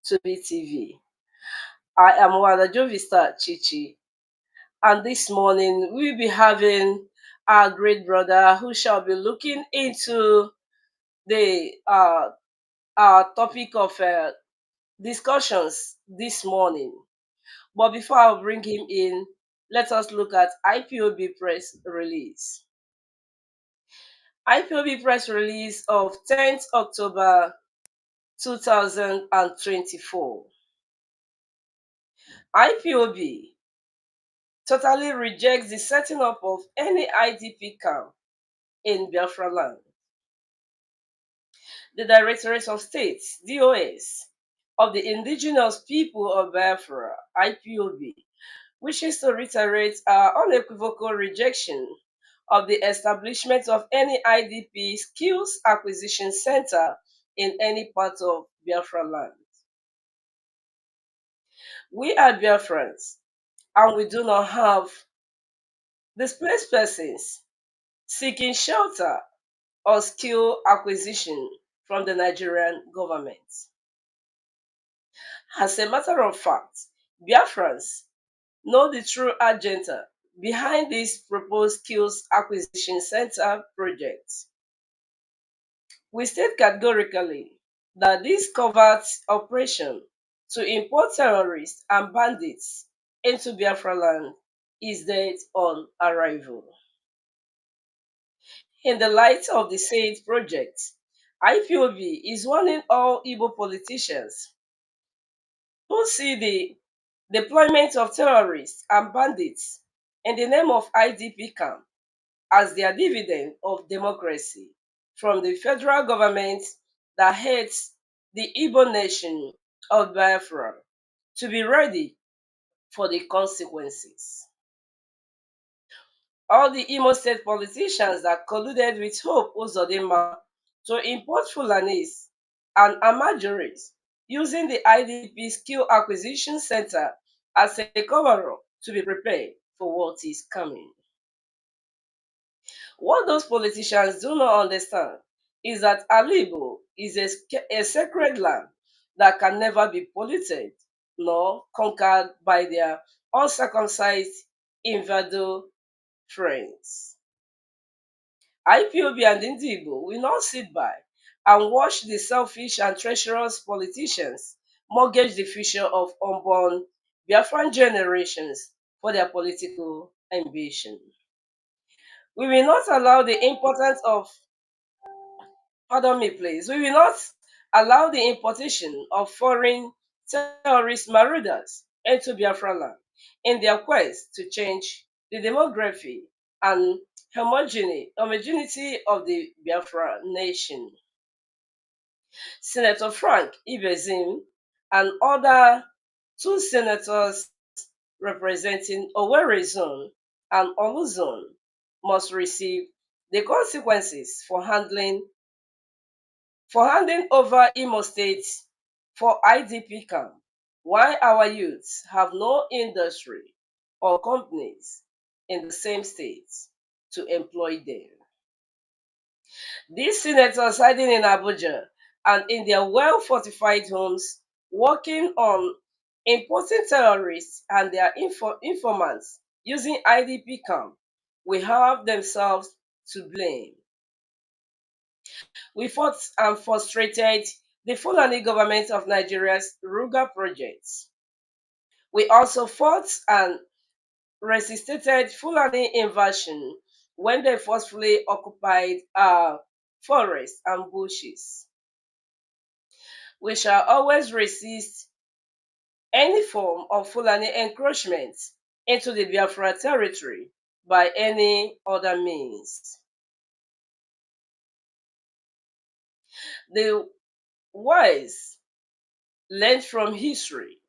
to BTV. I am Jovista Chichi, and this morning we'll be having our great brother who shall be looking into the our topic of discussions this morning. But before I bring him in, let us look at IPOB press release. IPOB press release of 10th October 2024. IPOB totally rejects the setting up of any IDP camp in Biafra land. The Directorate of State, DOS, of the Indigenous People of Biafra, IPOB, wishes to reiterate our unequivocal rejection of the establishment of any IDP skills acquisition center in any part of Biafra land. We are Biafrans, and we do not have displaced persons seeking shelter or skill acquisition from the Nigerian government. As a matter of fact, Biafrans know the true agenda behind this proposed skills acquisition center project. We state categorically that this covert operation to import terrorists and bandits into Biafra land is dead on arrival. In the light of the said project, IPOB is warning all Igbo politicians who see the deployment of terrorists and bandits in the name of IDP camp as their dividend of democracy from the federal government that heads the Igbo nation of Biafra to be ready for the consequences. All the Imo State politicians that colluded with Hope Uzodinma to import Fulanis and Amajoris using the IDP Skill Acquisition Center as a cover-up to be prepared for what is coming. What those politicians do not understand is that Alibo is a sacred land that can never be polluted nor conquered by their uncircumcised invado friends. IPOB and Indigo will not sit by and watch the selfish and treacherous politicians mortgage the future of unborn Biafran generations for their political ambition. We will not allow the importance of, pardon me please, we will not allow the importation of foreign terrorist marauders into Biafra land in their quest to change the demography and homogeneity of the Biafra nation. Senator Frank Ibezim and other two senators representing Owerri Zone and Olu Zone must receive the consequences for handing over Imo State for IDP camp, while our youths have no industry or companies in the same state to employ them. These senators hiding in Abuja and in their well-fortified homes working on importing terrorists and their informants using IDP camp will have themselves to blame. We fought and frustrated the Fulani government of Nigeria's Ruga projects. We also fought and resisted Fulani invasion when they forcefully occupied our forests and bushes. We shall always resist any form of Fulani encroachment into the Biafra territory by any other means. The wise learned from history.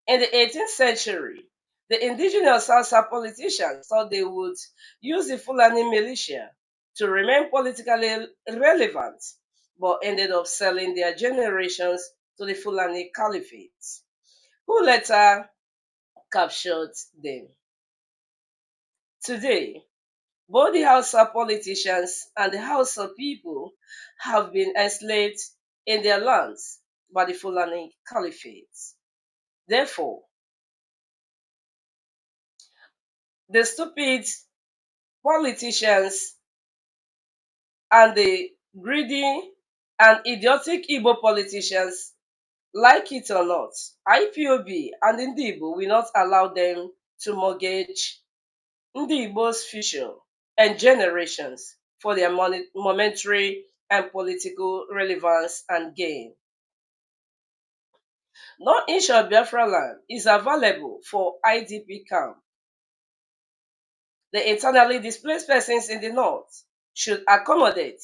In the 18th century, the indigenous Hausa politicians thought they would use the Fulani militia to remain politically relevant, but ended up selling their generations to the Fulani Caliphate, who later captured them. Today, both the Hausa politicians and the Hausa people have been enslaved in their lands by the Fulani Caliphate. Therefore, the stupid politicians and the greedy and idiotic Igbo politicians, like it or not, IPOB and Ndi Igbo will not allow them to mortgage Ndi Igbo's future and generations for their momentary and political relevance and gain. No inch of Biafra land is available for IDP camp. The internally displaced persons in the north should accommodate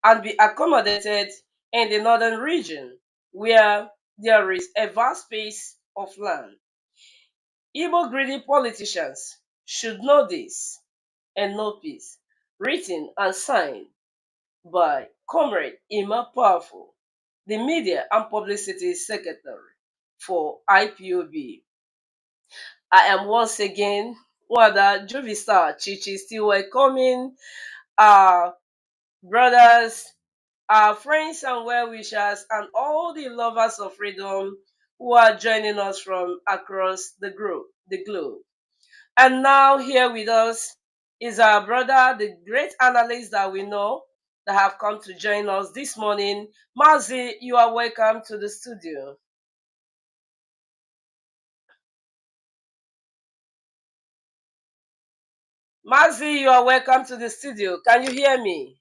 and be accommodated in the northern region where there is a vast space of land. Igbo greedy politicians should know this and know peace, written and signed by Comrade Ima Powerful, the Media and Publicity Secretary for IPOB. I am once again Wada Jovista Chichi, still welcoming our brothers, our friends and well-wishers, and all the lovers of freedom who are joining us from across the globe. And now here with us is our brother, the great analyst that we know that have come to join us this morning. Mazi, you are welcome to the studio. Mazi, you are welcome to the studio. Can you hear me?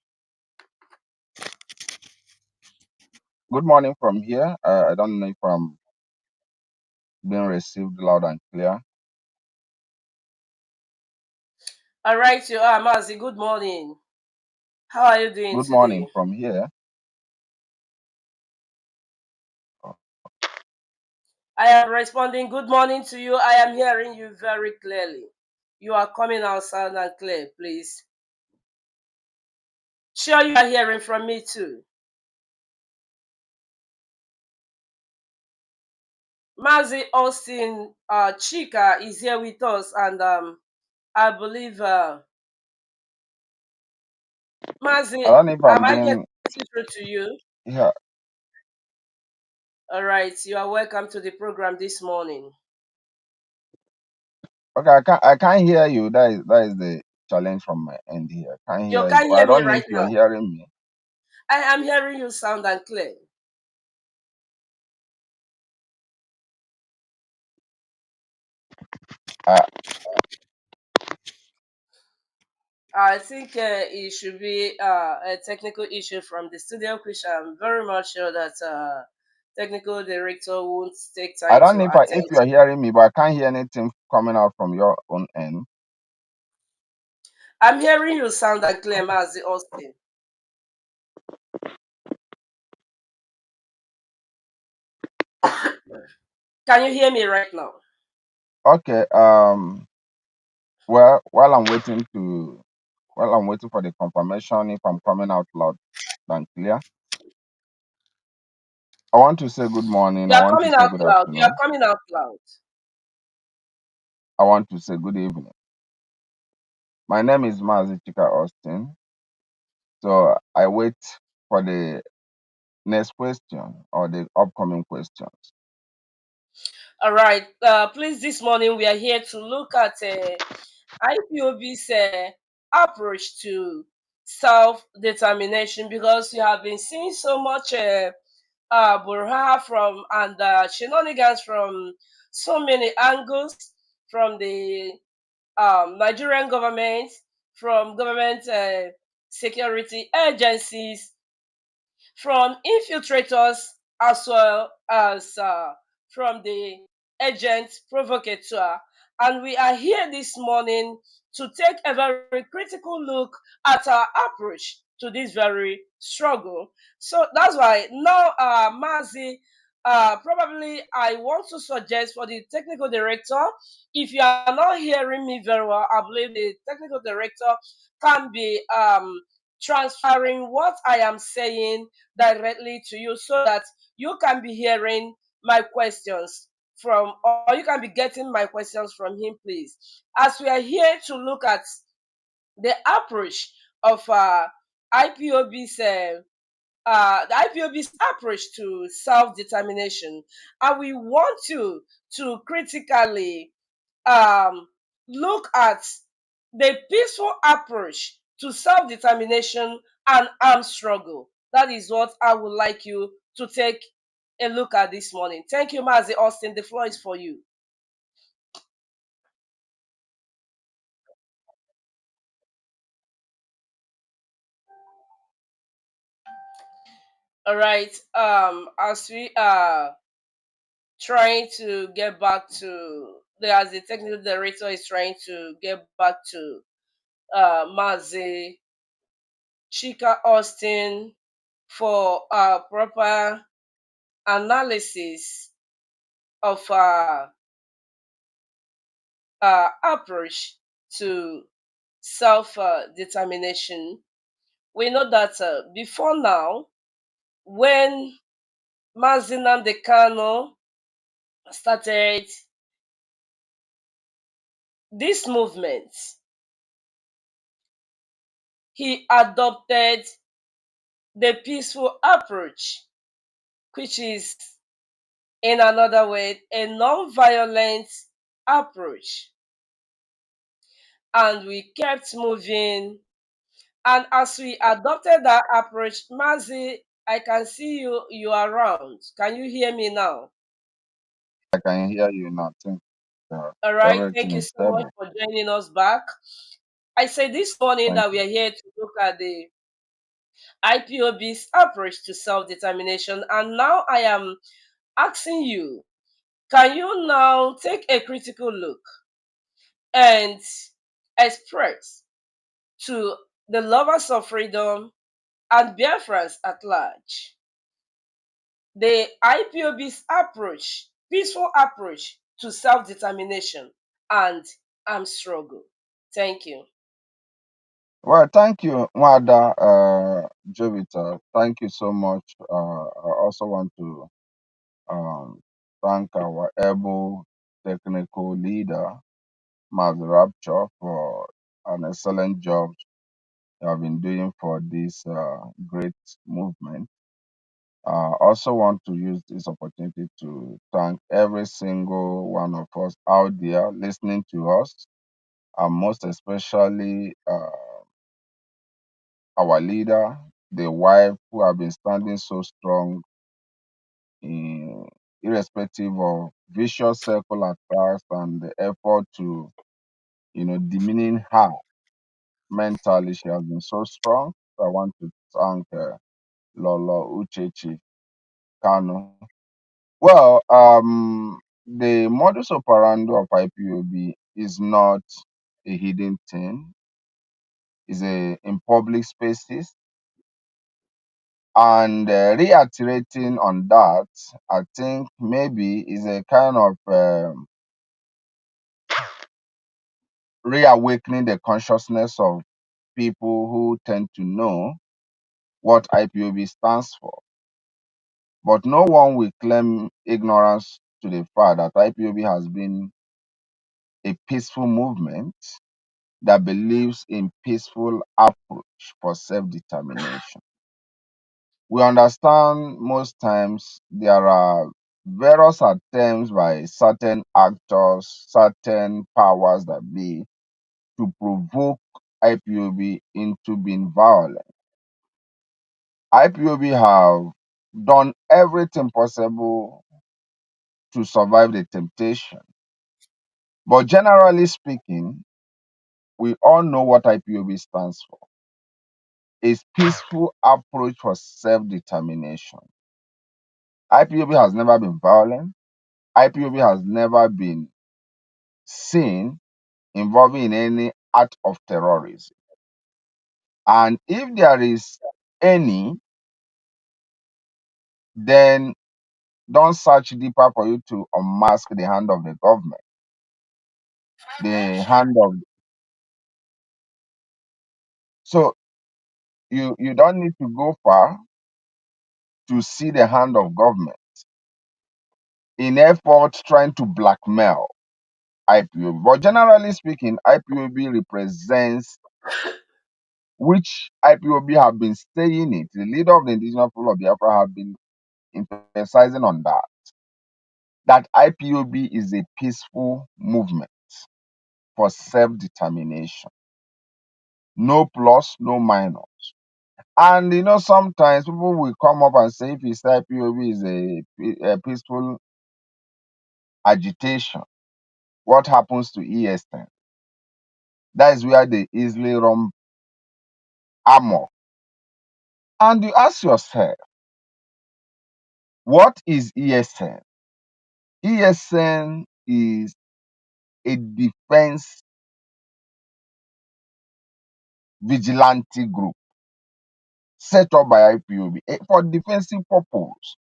Good morning from here. I don't know if I'm being received loud and clear. All right, you are Mazi. Good morning. How are you doing Good morning today? from here. I am responding good morning to you. I am hearing you very clearly. You are coming out sound and clear, please. Sure, you are hearing from me too. Mazi Chika is here with us, and I believe Mazi, I don't know if am I'm I getting being through to you? yeah. All right, you are welcome to the program this morning. Okay, I can't hear you. That is the challenge from my end here. I can't You hear can you. I hear me don't know right if you're now. hearing me. I am hearing you sound and clear. Uh, I think it should be a technical issue from the studio, which I'm very much sure that technical director won't take I time don't to know if attend you're to. hearing me, but I can't hear anything coming out from your own end. I'm hearing you sound and clear, Mazi Austin. Can you hear me right now? Okay. Well, while I'm waiting for the confirmation if I'm coming out loud and clear, I want to say good morning. You I are want to coming say out good loud. You are afternoon. coming out loud. I want to say good evening. My name is Mazi Chika Austine. So I wait for the next question or the upcoming questions. All right. Please, this morning we are here to look at IPOB's approach to self-determination because we have been seeing so much burha from and shenanigans from so many angles from the Nigerian government, from government security agencies, from infiltrators as well as from the agent provocateur. And we are here this morning to take a very critical look at our approach to this very struggle. So that's why now, Mazi, probably I want to suggest for the technical director, if you are not hearing me very well, I believe the technical director can be transferring what I am saying directly to you so that you can be hearing my questions from, or you can be getting my questions from him, please. As we are here to look at the approach of IPOB's the IPOB's approach to self-determination, and we want you to critically look at the peaceful approach to self-determination and armed struggle. That is what I would like you to take a look at this morning. Thank you, Mazi Austin. The floor is for you. All right. As we are trying to get back to as the technical director is trying to get back to Mazi Chika Austin for proper analysis of approach to self determination. We know that before now, when Mazi Nnamdi Kanu started this movement, he adopted the peaceful approach, which is, in another way, a non-violent approach. And we kept moving. And as we adopted that approach, Mazi, I can see you are around. Can you hear me now? I can hear you now. Think All right. everything Thank you is so much stable. for joining us back. I said this morning Thank that we you. are here to look at the IPOB's approach to self determination. And now I am asking you, can you now take a critical look and express to the lovers of freedom and Biafrans at large the IPOB's approach, peaceful approach to self determination and armed struggle? Thank you. Well, thank you, Wada Jovita. Thank you so much. I also want to um, thank our able technical leader, Mazi Rapture, for an excellent job you have been doing for this great movement. Also want to use this opportunity to thank every single one of us out there listening to us, and most especially our leader, the wife, who have been standing so strong in irrespective of vicious circle attacks and the effort to, demeaning her mentally. She has been so strong. So I want to thank Lolo Uchechi Kanu. Well, the modus operandi of IPOB is not a hidden thing. It's in public spaces. And reiterating on that, I think maybe is a kind of reawakening the consciousness of people who tend to know what IPOB stands for. But no one will claim ignorance to the fact that IPOB has been a peaceful movement that believes in peaceful approach for self-determination. We understand most times there are various attempts by certain actors, certain powers that be, to provoke IPOB into being violent. IPOB have done everything possible to survive the temptation. But generally speaking, we all know what IPOB stands for. It's peaceful approach for self-determination. IPOB has never been violent. IPOB has never been seen involving in any act of terrorism. And if there is any, then don't search deeper for you to unmask the hand of the government. The hand of so you don't need to go far to see the hand of government in effort trying to blackmail IPOB. But generally speaking, IPOB represents which IPOB have been saying it. The leader of the indigenous people of Biafra have been emphasizing on that IPOB is a peaceful movement for self-determination. No plus, no minus. And sometimes people will come up and say if it's IPOB is a peaceful agitation, what happens to ESN? That is where they easily run amok. And you ask yourself, what is ESN? ESN is a defense vigilante group set up by IPOB for defensive purpose.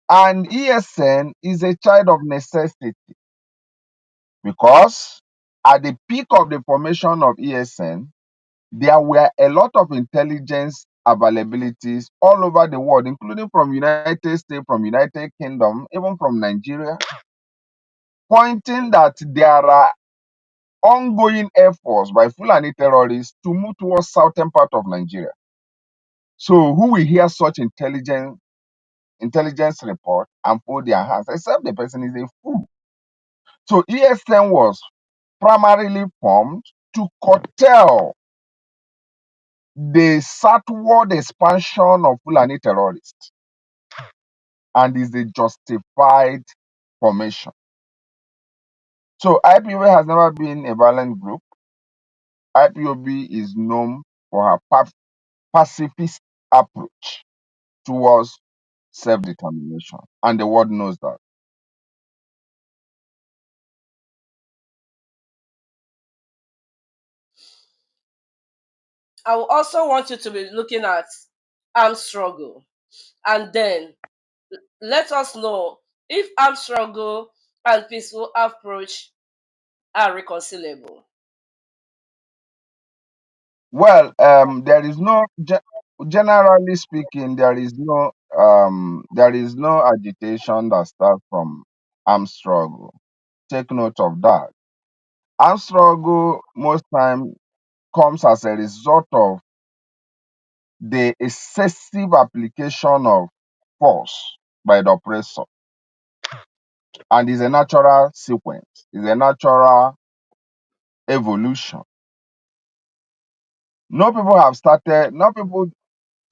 And ESN is a child of necessity because at the peak of the formation of ESN, there were a lot of intelligence availabilities all over the world, including from United States, from United Kingdom, even from Nigeria, pointing that there are ongoing efforts by Fulani terrorists to move towards southern part of Nigeria. So who will hear such intelligence report and fold their hands, except the person is a fool? So ESN was primarily formed to curtail the southward expansion of Fulani terrorists and is a justified formation. So IPOB has never been a violent group. IPOB is known for her pacifist approach towards self-determination, and the world knows that. I will also want you to be looking at armed struggle, and then let us know if armed struggle and peaceful approach are reconcilable. Well, there is no, generally speaking, there is no agitation that starts from armed struggle. Take note of that. Armed struggle most time comes as a result of the excessive application of force by the oppressor, and is a natural sequence, is a natural evolution. No people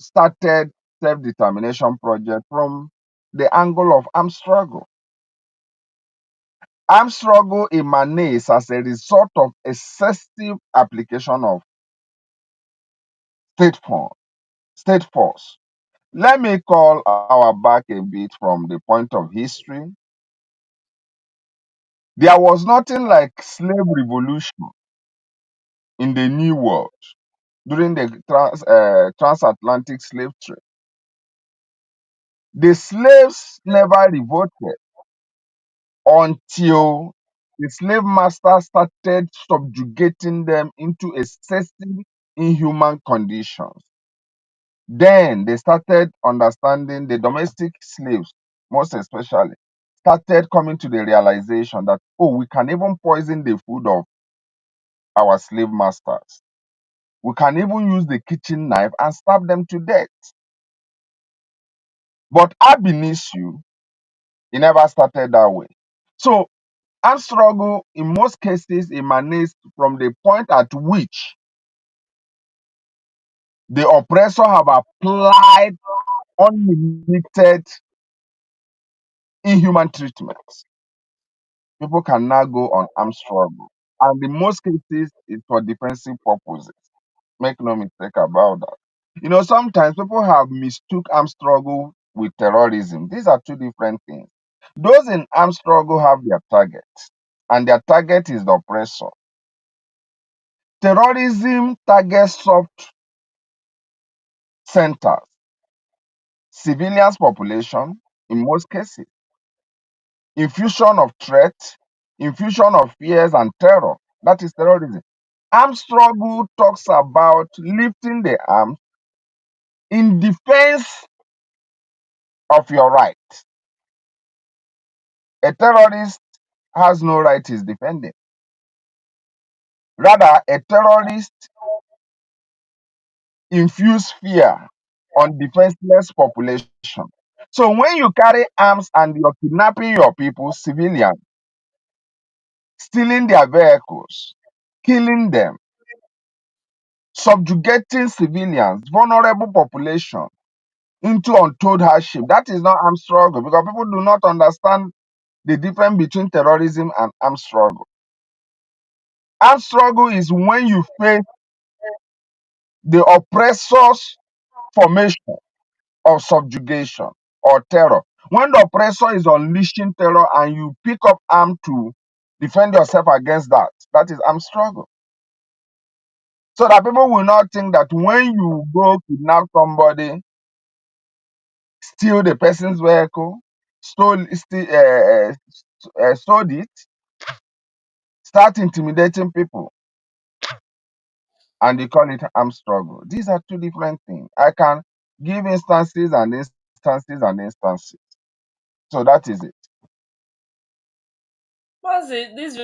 started self-determination project from the angle of armed struggle. Armed struggle emanates as a result of excessive application of state force. Let me call our back a bit from the point of history. There was nothing like slave revolution in the New World during the transatlantic slave trade. The slaves never revolted until the slave master started subjugating them into excessive inhuman conditions. Then they started understanding, the domestic slaves, most especially, started coming to the realization that, oh, we can even poison the food of our slave masters. We can even use the kitchen knife and stab them to death. But ab initio, it never started that way. So armed struggle in most cases emanates from the point at which the oppressor have applied unlimited inhuman treatments. People can now go on armed struggle. And in most cases, it's for defensive purposes. Make no mistake about that. Sometimes people have mistook armed struggle with terrorism. These are two different things. Those in armed struggle have their target, and their target is the oppressor. Terrorism targets soft centers, civilians population in most cases, infusion of threat, infusion of fears and terror. That is terrorism. Armed struggle talks about lifting the arms in defense of your right. A terrorist has no right he's defending. Rather, a terrorist infuse fear on defenseless population. So when you carry arms and you're kidnapping your people, civilians, stealing their vehicles, killing them, subjugating civilians, vulnerable population into untold hardship, that is not armed struggle, because people do not understand the difference between terrorism and armed struggle. Armed struggle is when you face the oppressor's formation of subjugation or terror. When the oppressor is unleashing terror and you pick up arm to defend yourself against that, that is armed struggle. So that people will not think that when you go kidnap somebody, steal the person's vehicle, stole it, start intimidating people, and they call it armed struggle. These are two different things. I can give instances and instances and instances. So that is it. Mazi, this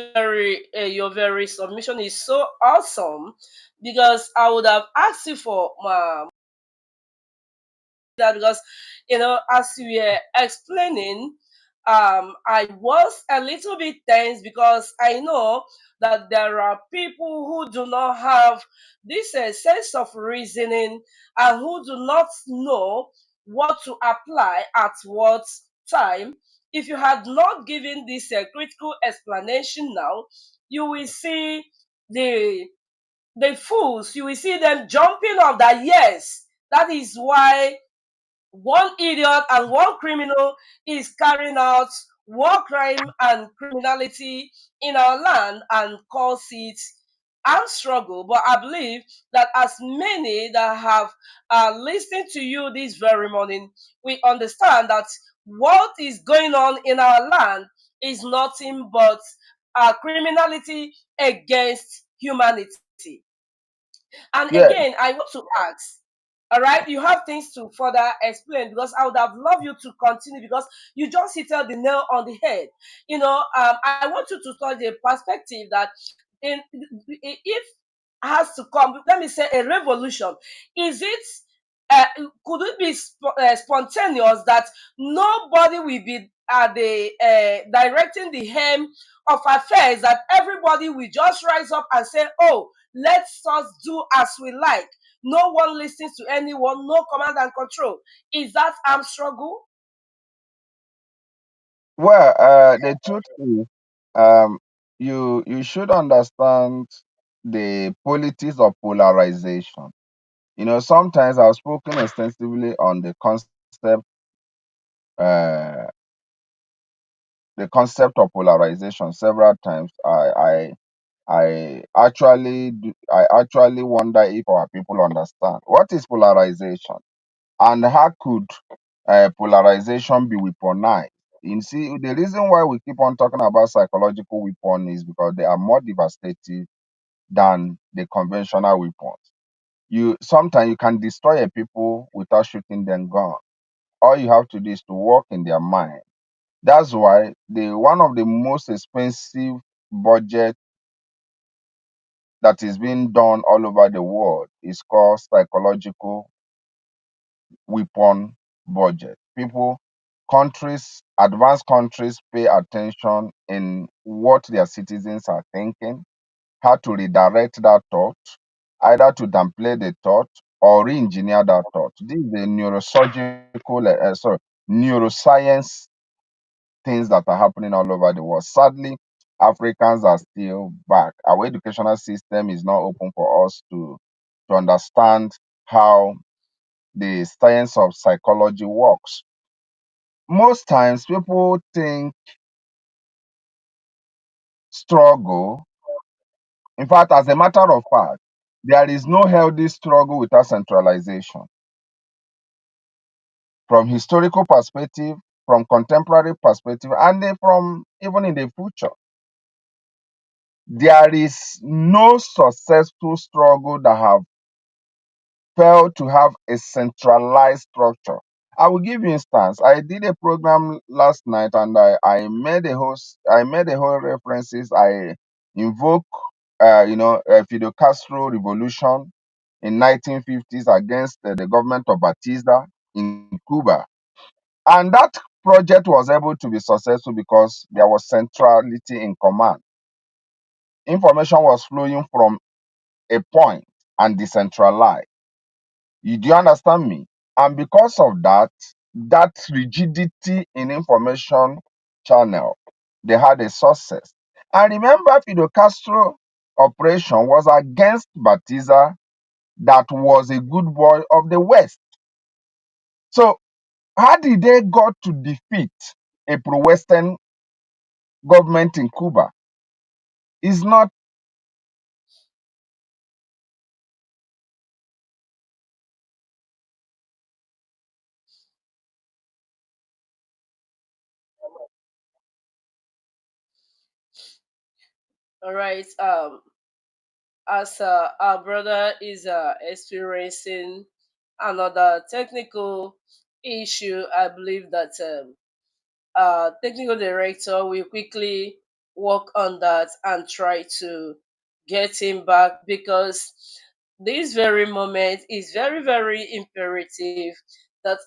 your very submission is so awesome because I would have asked you for that because as you were explaining, I was a little bit tense because I know that there are people who do not have this sense of reasoning and who do not know what to apply at what time. If you had not given this critical explanation now, you will see the fools, you will see them jumping off that yes, that is why one idiot and one criminal is carrying out war crime and criminality in our land and calls it armed struggle. But I believe that as many that have listened to you this very morning, we understand that what is going on in our land is nothing but criminality against humanity. And Yeah. again, I want to ask, all right, you have things to further explain because I would have loved you to continue because you just hit the nail on the head. I want you to touch the perspective that if has to come, let me say a revolution, is it uh, could it be spontaneous that nobody will be the directing the hem of affairs, that everybody will just rise up and say, oh, let's us do as we like, no one listens to anyone, no command and control? Is that armed struggle? Well, the truth is, you should understand the politics of polarization. Sometimes I've spoken extensively on uh, the concept of polarization several times. I actually wonder if our people understand what is polarization and how could polarization be weaponized. You see, the reason why we keep on talking about psychological weapon is because they are more devastating than the conventional weapons. You sometimes you can destroy a people without shooting them gun. All you have to do is to work in their mind. That's why the one of the most expensive budget that is being done all over the world is called psychological weapon budget. Advanced countries pay attention in what their citizens are thinking, how to redirect that thought, either to downplay the thought or re-engineer that thought. This is the neuroscience things that are happening all over the world. Sadly, Africans are still back. Our educational system is not open for us to understand how the science of psychology works. Most times people think struggle, in fact, as a matter of fact, there is no healthy struggle without centralization. From historical perspective, from contemporary perspective, and then from even in the future. There is no successful struggle that have failed to have a centralized structure. I will give you instance. I did a program last night and I made a whole references. I invoke Fidel Castro revolution in 1950s against the government of Batista in Cuba. And that project was able to be successful because there was centrality in command. Information was flowing from a point and decentralized. Do you understand me? And because of that, that rigidity in information channel, they had a success. And remember, Fidel Castro operation was against Batista, that was a good boy of the West. So how did they got to defeat a pro-Western government in Cuba? Is not. All right. As our brother is experiencing another technical issue, I believe that technical director will quickly work on that and try to get him back, because this very moment is very, very imperative that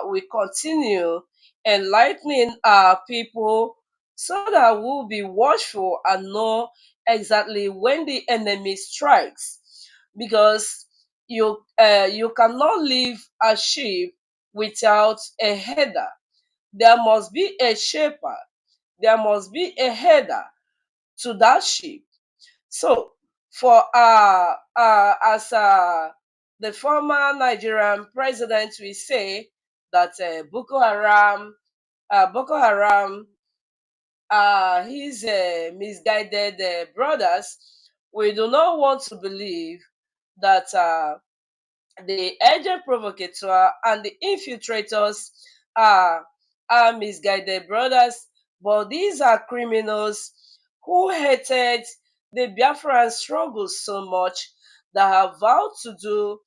we continue enlightening our people so that we'll be watchful and know exactly when the enemy strikes, because you cannot leave a sheep without a header. There must be a shepherd, there must be a header to that sheep. So, for as the former Nigerian president will say that Boko Haram, his misguided brothers, we do not want to believe that the agent provocateur and the infiltrators are, are misguided brothers, but these are criminals who hated the Biafran struggle so much that have vowed to do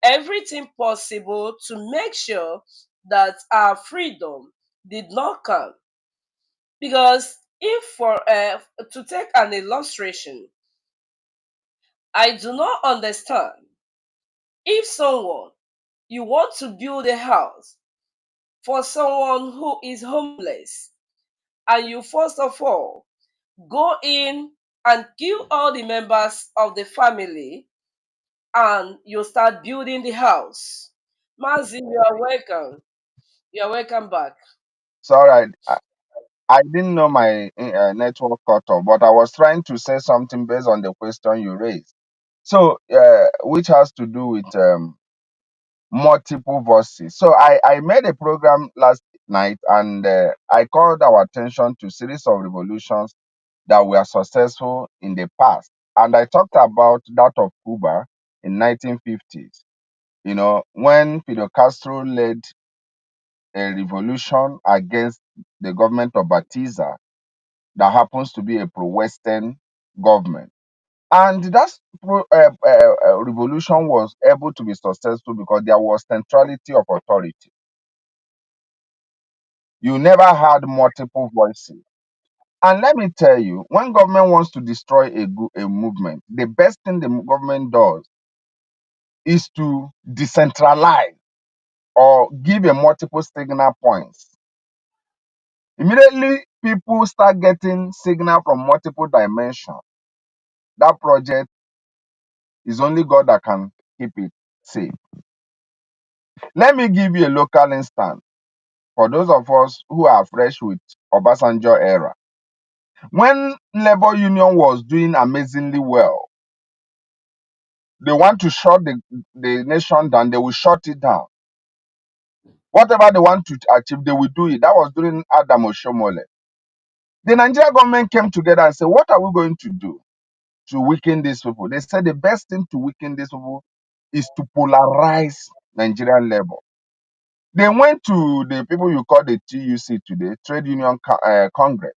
everything possible to make sure that our freedom did not come. Because if for to take an illustration, I do not understand if someone, you want to build a house for someone who is homeless, and you first of all go in and kill all the members of the family, and you start building the house. Mazi, you are welcome. You are welcome back. Sorry, I didn't know my network cut off, but I was trying to say something based on the question you raised. So, which has to do with multiple voices. So, I made a program last night, and I called our attention to series of revolutions that were successful in the past. And I talked about that of Cuba in 1950s. You know, when Fidel Castro led a revolution against the government of Batista, that happens to be a pro-Western government. And that revolution was able to be successful because there was centrality of authority. You never had multiple voices. And let me tell you, when government wants to destroy a movement, the best thing the government does is to decentralize or give a multiple signal points. Immediately, people start getting signal from multiple dimensions. That project is only God that can keep it safe. Let me give you a local instance for those of us who are fresh with Obasanjo era. When labor union was doing amazingly well, they want to shut the nation down, they will shut it down. Whatever they want to achieve, they will do it. That was during Adam Oshomole. The Nigerian government came together and said, what are we going to do to weaken these people? They said the best thing to weaken these people is to polarize Nigerian labor. They went to the people you call the TUC today, Trade Union Congress,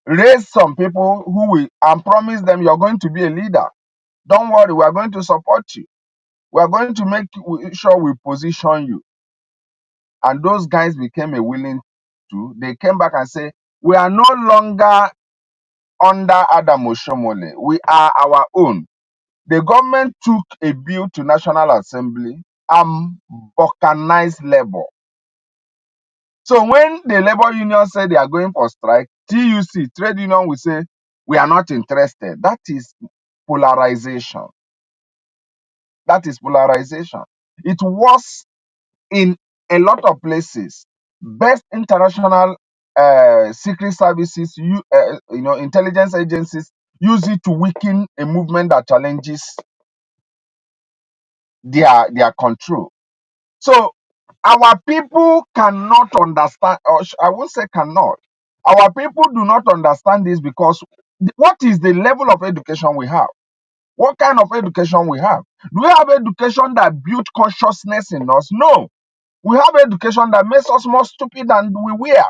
raised some people who will and promise them you're going to be a leader. Don't worry, we are going to support you. We are going to make sure we position you. And those guys became a willing to. They came back and say, we are no longer under Adam Oshomole. We are our own. the government took a bill to National Assembly and balkanized labor. So when the labor union said they are going for strike, TUC, trade union, will say, we are not interested. That is polarization. That is polarization. It was in a lot of places. Best international secret services, intelligence agencies use it to weaken a movement that challenges their control. So our people cannot understand, or I won't say cannot. Our people do not understand this because what is the level of education we have? What kind of education we have? Do we have education that build consciousness in us? No. We have education that makes us more stupid than we were.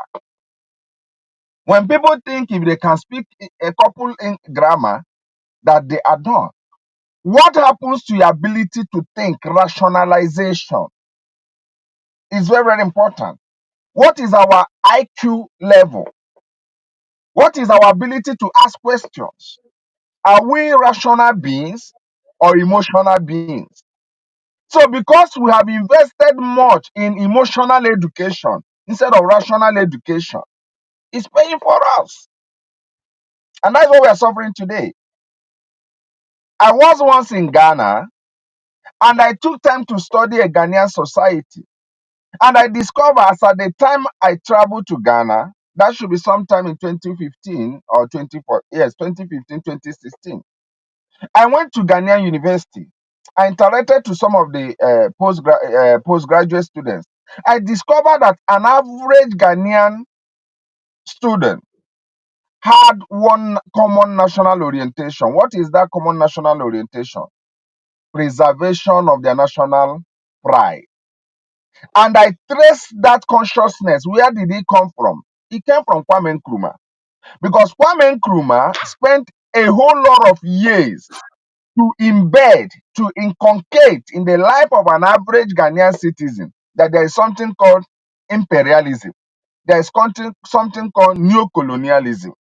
When people think if they can speak a couple in grammar, that they are done. What happens to your ability to think? Rationalization is very, very important. What is our IQ level? What is our ability to ask questions? Are we rational beings or emotional beings? So, because we have invested much in emotional education instead of rational education, it's paying for us. And that's what we are suffering today. I was once in Ghana and I took time to study a Ghanaian society. And I discovered as at the time I traveled to Ghana, that should be sometime in 2015 or 24, yes, 2015, 2016. I went to Ghanaian University. I interacted to some of the postgraduate students. I discovered that an average Ghanaian student had one common national orientation. What is that common national orientation? Preservation of their national pride. And I traced that consciousness. Where did it come from? It came from Kwame Nkrumah. Because Kwame Nkrumah spent a whole lot of years to embed, to inculcate in the life of an average Ghanaian citizen that there is something called imperialism. There is something called neocolonialism.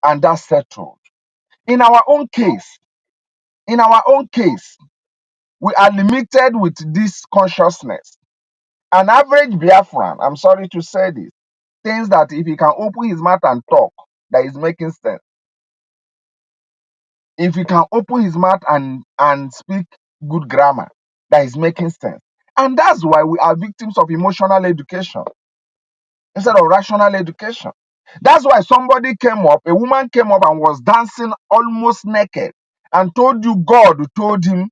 And that's settled. In our own case, in our own case, we are limited with this consciousness. An average Biafran, I'm sorry to say this, thinks that if he can open his mouth and talk, that is making sense. If he can open his mouth and speak good grammar, that is making sense. And that's why we are victims of emotional education instead of rational education. That's why somebody came up, a woman came up and was dancing almost naked and told you God told him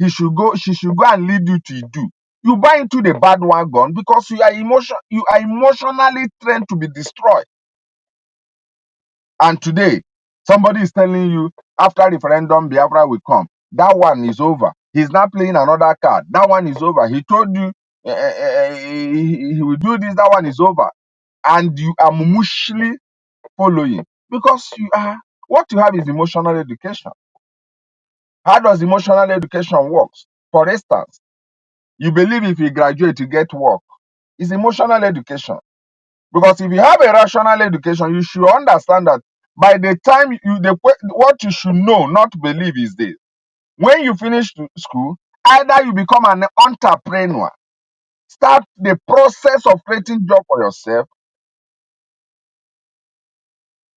she should go and lead you to Idu. You buy into the bad wagon because you are emotionally trained to be destroyed. And today, somebody is telling you after referendum, Biafra will come. That one is over. He's not playing another card. That one is over. He told you he will do this. That one is over. And you are mushly following because what you have is emotional education. How does emotional education work? For instance, you believe if you graduate, you get work. It's emotional education. Because if you have a rational education, you should understand that by the time what you should know, not believe, is this: when you finish school, either you become an entrepreneur, start the process of creating job for yourself,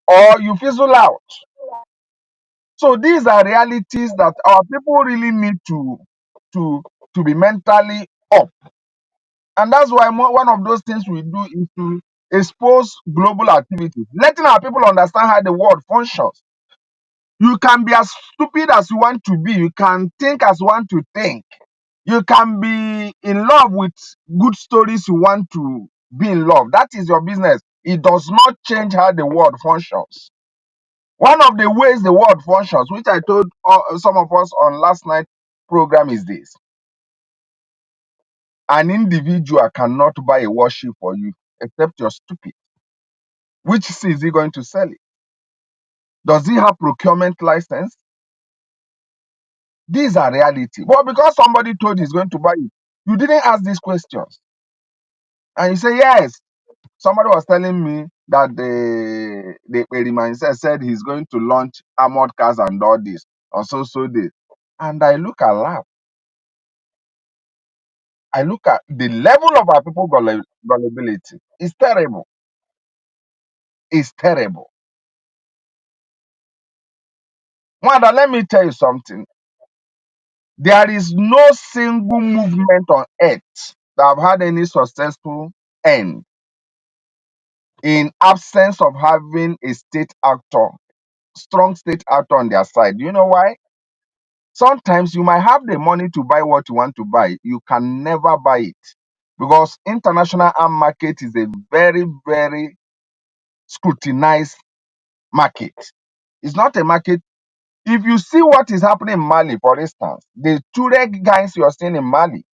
or you fizzle out. So these are realities that our people really need to to be mentally up. And that's why one of those things we do is to expose global activities, letting our people understand how the world functions. You can be as stupid as you want to be. You can think as you want to think. You can be in love with good stories you want to be in love. That is your business. It does not change how the world functions. One of the ways the world functions, which I told some of us on last night program, is this: an individual cannot buy a worship for you except you're stupid. Which sea is he going to sell it? Does he have procurement license? These are reality. But because somebody told you he's going to buy it, you didn't ask these questions. And you say, yes. Somebody was telling me that the Periman said he's going to launch armored cars and all this. on so days. And I look at laugh. I look at the level of our people gullibility. It's terrible. It's terrible. Mother, let me tell you something. There is no single movement on earth that have had any successful end in absence of having a state actor, strong state actor on their side. Do you know why? Sometimes you might have the money to buy what you want to buy. You can never buy it because international arm market is a very, very scrutinized market. It's not a market. If you see what is happening in Mali, for instance, the Tuareg guys you are seeing in Mali,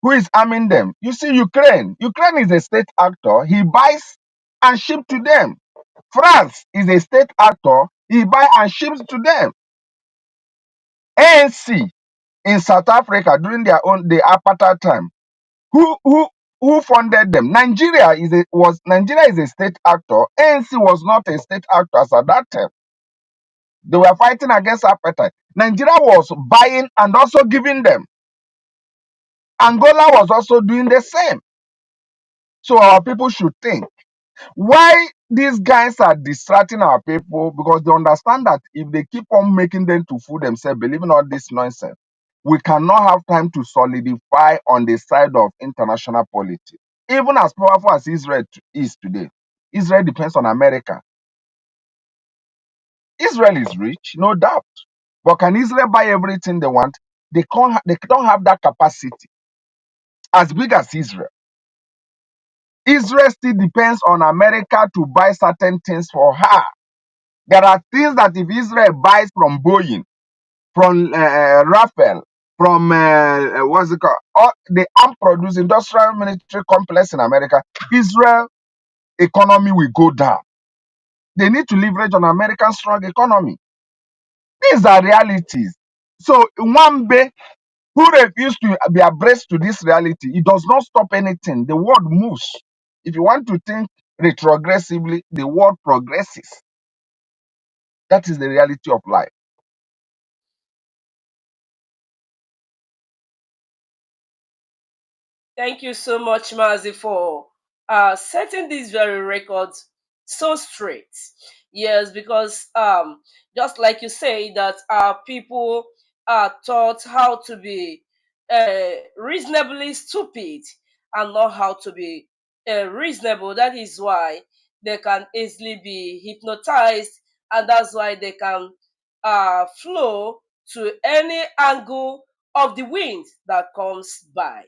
who is arming them? You see Ukraine. Ukraine is a state actor. He buys and ships to them. France is a state actor. He buys and ships to them. ANC in South Africa during the apartheid time. Who funded them? Nigeria is a state actor. ANC was not a state actor as at that time. They were fighting against apartheid. Nigeria was buying and also giving them. Angola was also doing the same. So our people should think. Why these guys are distracting our people? Because they understand that if they keep on making them to fool themselves, believing all this nonsense, we cannot have time to solidify on the side of international politics. Even as powerful as Israel is today, Israel depends on America. Israel is rich, no doubt. But can Israel buy everything they want? They don't have that capacity as big as Israel. Israel still depends on America to buy certain things for her. There are things that if Israel buys from Boeing, from Rafael, from what's it called, all the arm produce industrial military complex in America, Israel economy will go down. They need to leverage on American strong economy. These are realities. So Nwambe, who refused to be abreast to this reality, it does not stop anything. The world moves. If you want to think retrogressively, the world progresses. That is the reality of life. Thank you so much, Mazi, for setting these very records so straight. Yes, because just like you say, that people are taught how to be reasonably stupid and not how to be reasonable. That is why they can easily be hypnotized, and that's why they can flow to any angle of the wind that comes by.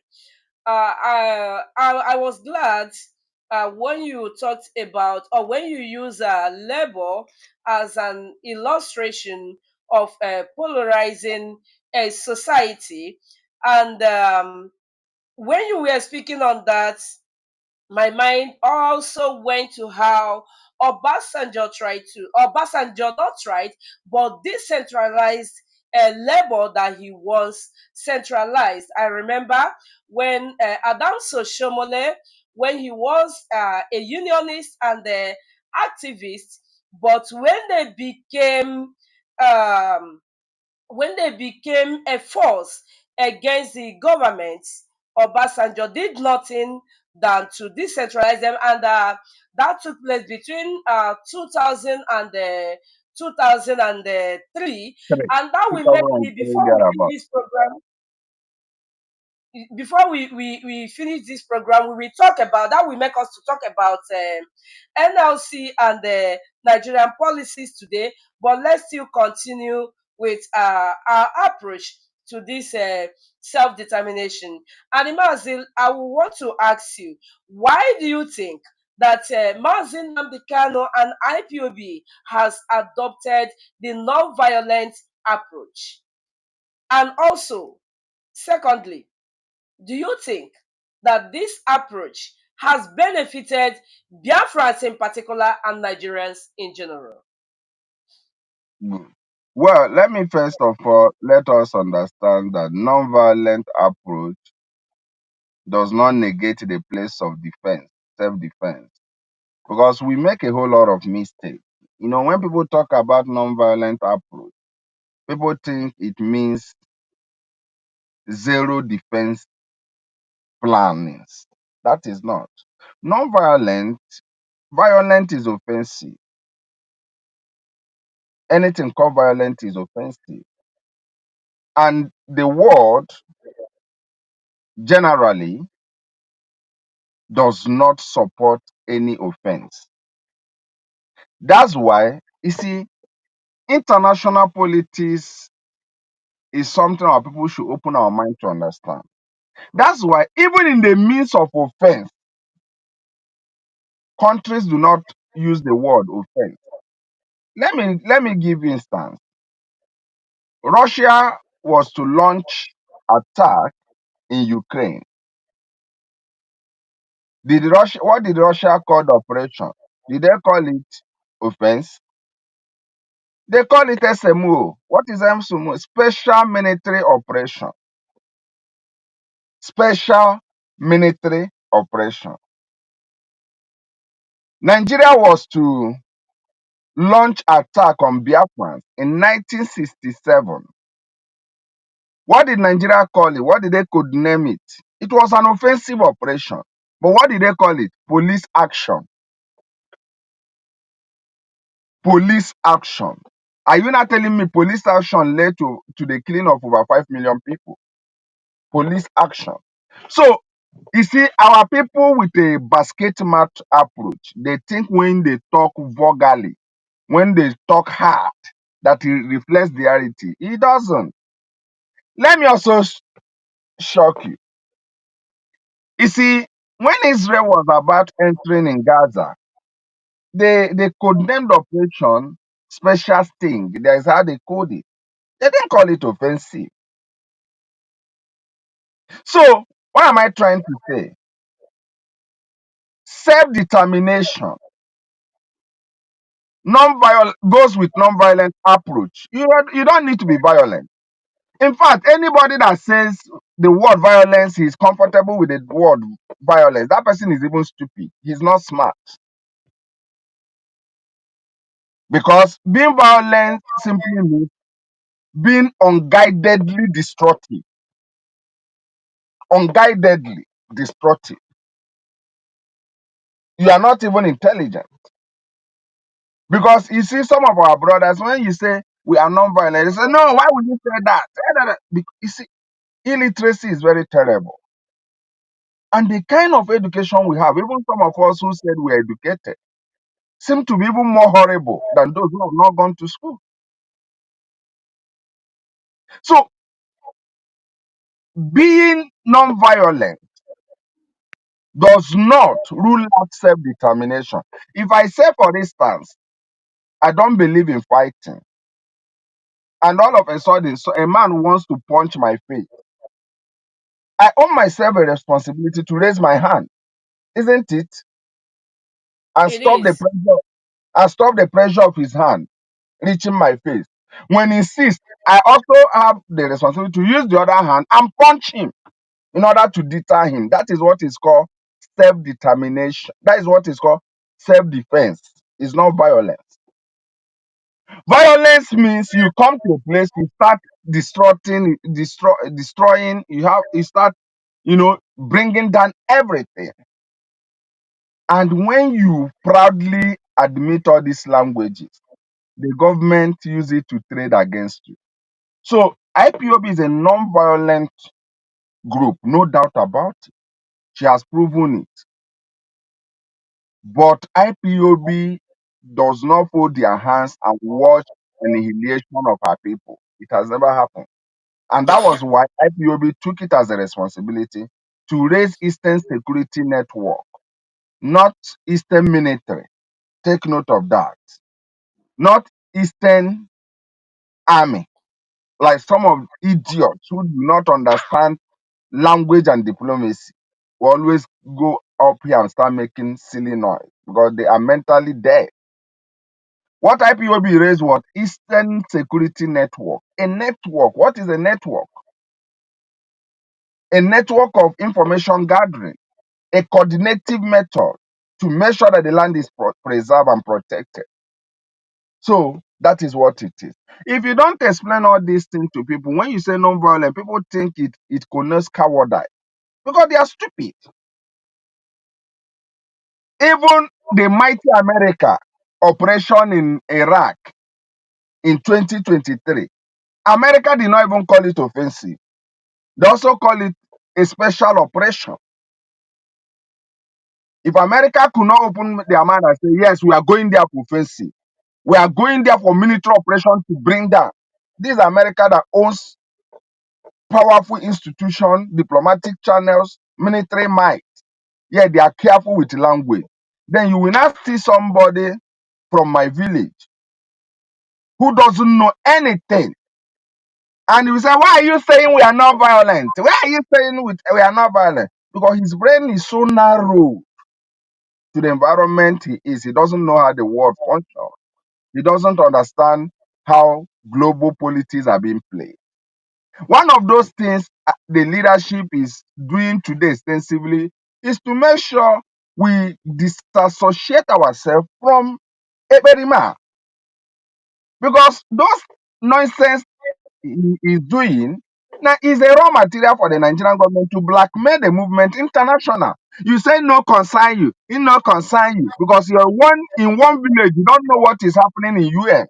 I was glad when you talked about, or when you use labor as an illustration of polarizing a society. And when you were speaking on that, my mind also went to how Obasanjo not tried, but decentralized a labor that he once centralized. I remember when Adamso Shomole, when he was a unionist and a activist, but um, when they became a force against the government, Obasanjo did nothing than to decentralize them, and that took place between 2000 and 2003. Correct. And that will make me, 2003 thereabout. before we finish this program, we will talk about that. Will make us to talk about NLC and the Nigerian policies today. But let's still continue with our approach to this self-determination. And Mazi, I will want to ask you, why do you think that Mazi Nnamdi Kanu and IPOB has adopted the non-violent approach? And also, secondly, do you think that this approach has benefited Biafrans in particular and Nigerians in general? Good. Well, let me first of all let us understand that non-violent approach does not negate the place of defense, self-defense, because we make a whole lot of mistakes. When people talk about non-violent approach, people think it means zero defense plannings. That is not. Non-violent, violent is offensive. Anything called violent is offensive. And the world generally does not support any offense. That's why, you see, international politics is something our people should open our mind to understand. That's why, even in the midst of offense, countries do not use the word offense. Let me give instance. Russia was to launch attack in Ukraine. What did Russia call the operation? Did they call it offense? They call it SMO. What is SMO? Special military operation. Special military operation. Nigeria was to launch attack on Biafrans in 1967. What did Nigeria call it? What did they codename it? It was an offensive operation. But what did they call it? Police action. Police action. Are you not telling me police action led to the killing of over 5 million people? Police action. So, you see, our people with a basket mat approach, they think when they talk vulgarly, when they talk hard, that it reflects the reality. It doesn't. Let me also shock you. You see, when Israel was about entering in Gaza, they codenamed the operation Special Sting. That is how they called it. They didn't call it offensive. So, what am I trying to say? Self-determination non-violent goes with non-violent approach. You don't need to be violent. In fact, anybody that says the word violence is comfortable with the word violence, that person is even stupid. He's not smart. Because being violent simply means being unguidedly destructive. Unguidedly destructive. You are not even intelligent. Because you see, some of our brothers, when you say we are non-violent, they say, no, why would you say that? You see, illiteracy is very terrible. And the kind of education we have, even some of us who said we're educated, seem to be even more horrible than those who have not gone to school. So, being non-violent does not rule out self-determination. If I say, for instance, I don't believe in fighting, and all of a sudden, so a man wants to punch my face, I owe myself a responsibility to raise my hand, isn't it? And It is. stop the pressure of his hand reaching my face. When he insists, I also have the responsibility to use the other hand and punch him in order to deter him. That is what is called self-determination. That is what is called self-defense. It's not violence. Violence means you come to a place, you start destroying. You start, bringing down everything. And when you proudly admit all these languages, the government use it to trade against you. So IPOB is a non-violent group, no doubt about it. She has proven it. But IPOB does not fold their hands and watch annihilation of her people. It has never happened. And that was why IPOB took it as a responsibility to raise Eastern Security Network, not Eastern Military. Take note of that. Not Eastern Army, like some of idiots who do not understand language and diplomacy will always go up here and start making silly noise because they are mentally dead. What IPOB raised was Eastern Security Network. A network. What is a network? A network of information gathering, a coordinative method to make sure that the land is preserved and protected. So that is what it is. If you don't explain all these things to people, when you say non-violent, people think it connotes cowardice because they are stupid. Even the mighty America operation in Iraq in 2023, America did not even call it offensive. They also call it a special operation. If America could not open their mouth and say, yes, we are going there for offensive, we are going there for military operation to bring down. This is America that owns powerful institutions, diplomatic channels, military might. Yeah, they are careful with language. Then you will not see somebody from my village who doesn't know anything. And you say, why are you saying we are not violent? Why are you saying we are not violent? Because his brain is so narrow to the environment he is. He doesn't know how the world functions. He doesn't understand how global politics are being played. One of those things the leadership is doing today extensively is to make sure we disassociate ourselves from Eberima. Because those nonsense he is doing now is a raw material for the Nigerian government to blackmail the movement international. You say no concern you, it no concern you, because you're one in one village, you don't know what is happening in UN.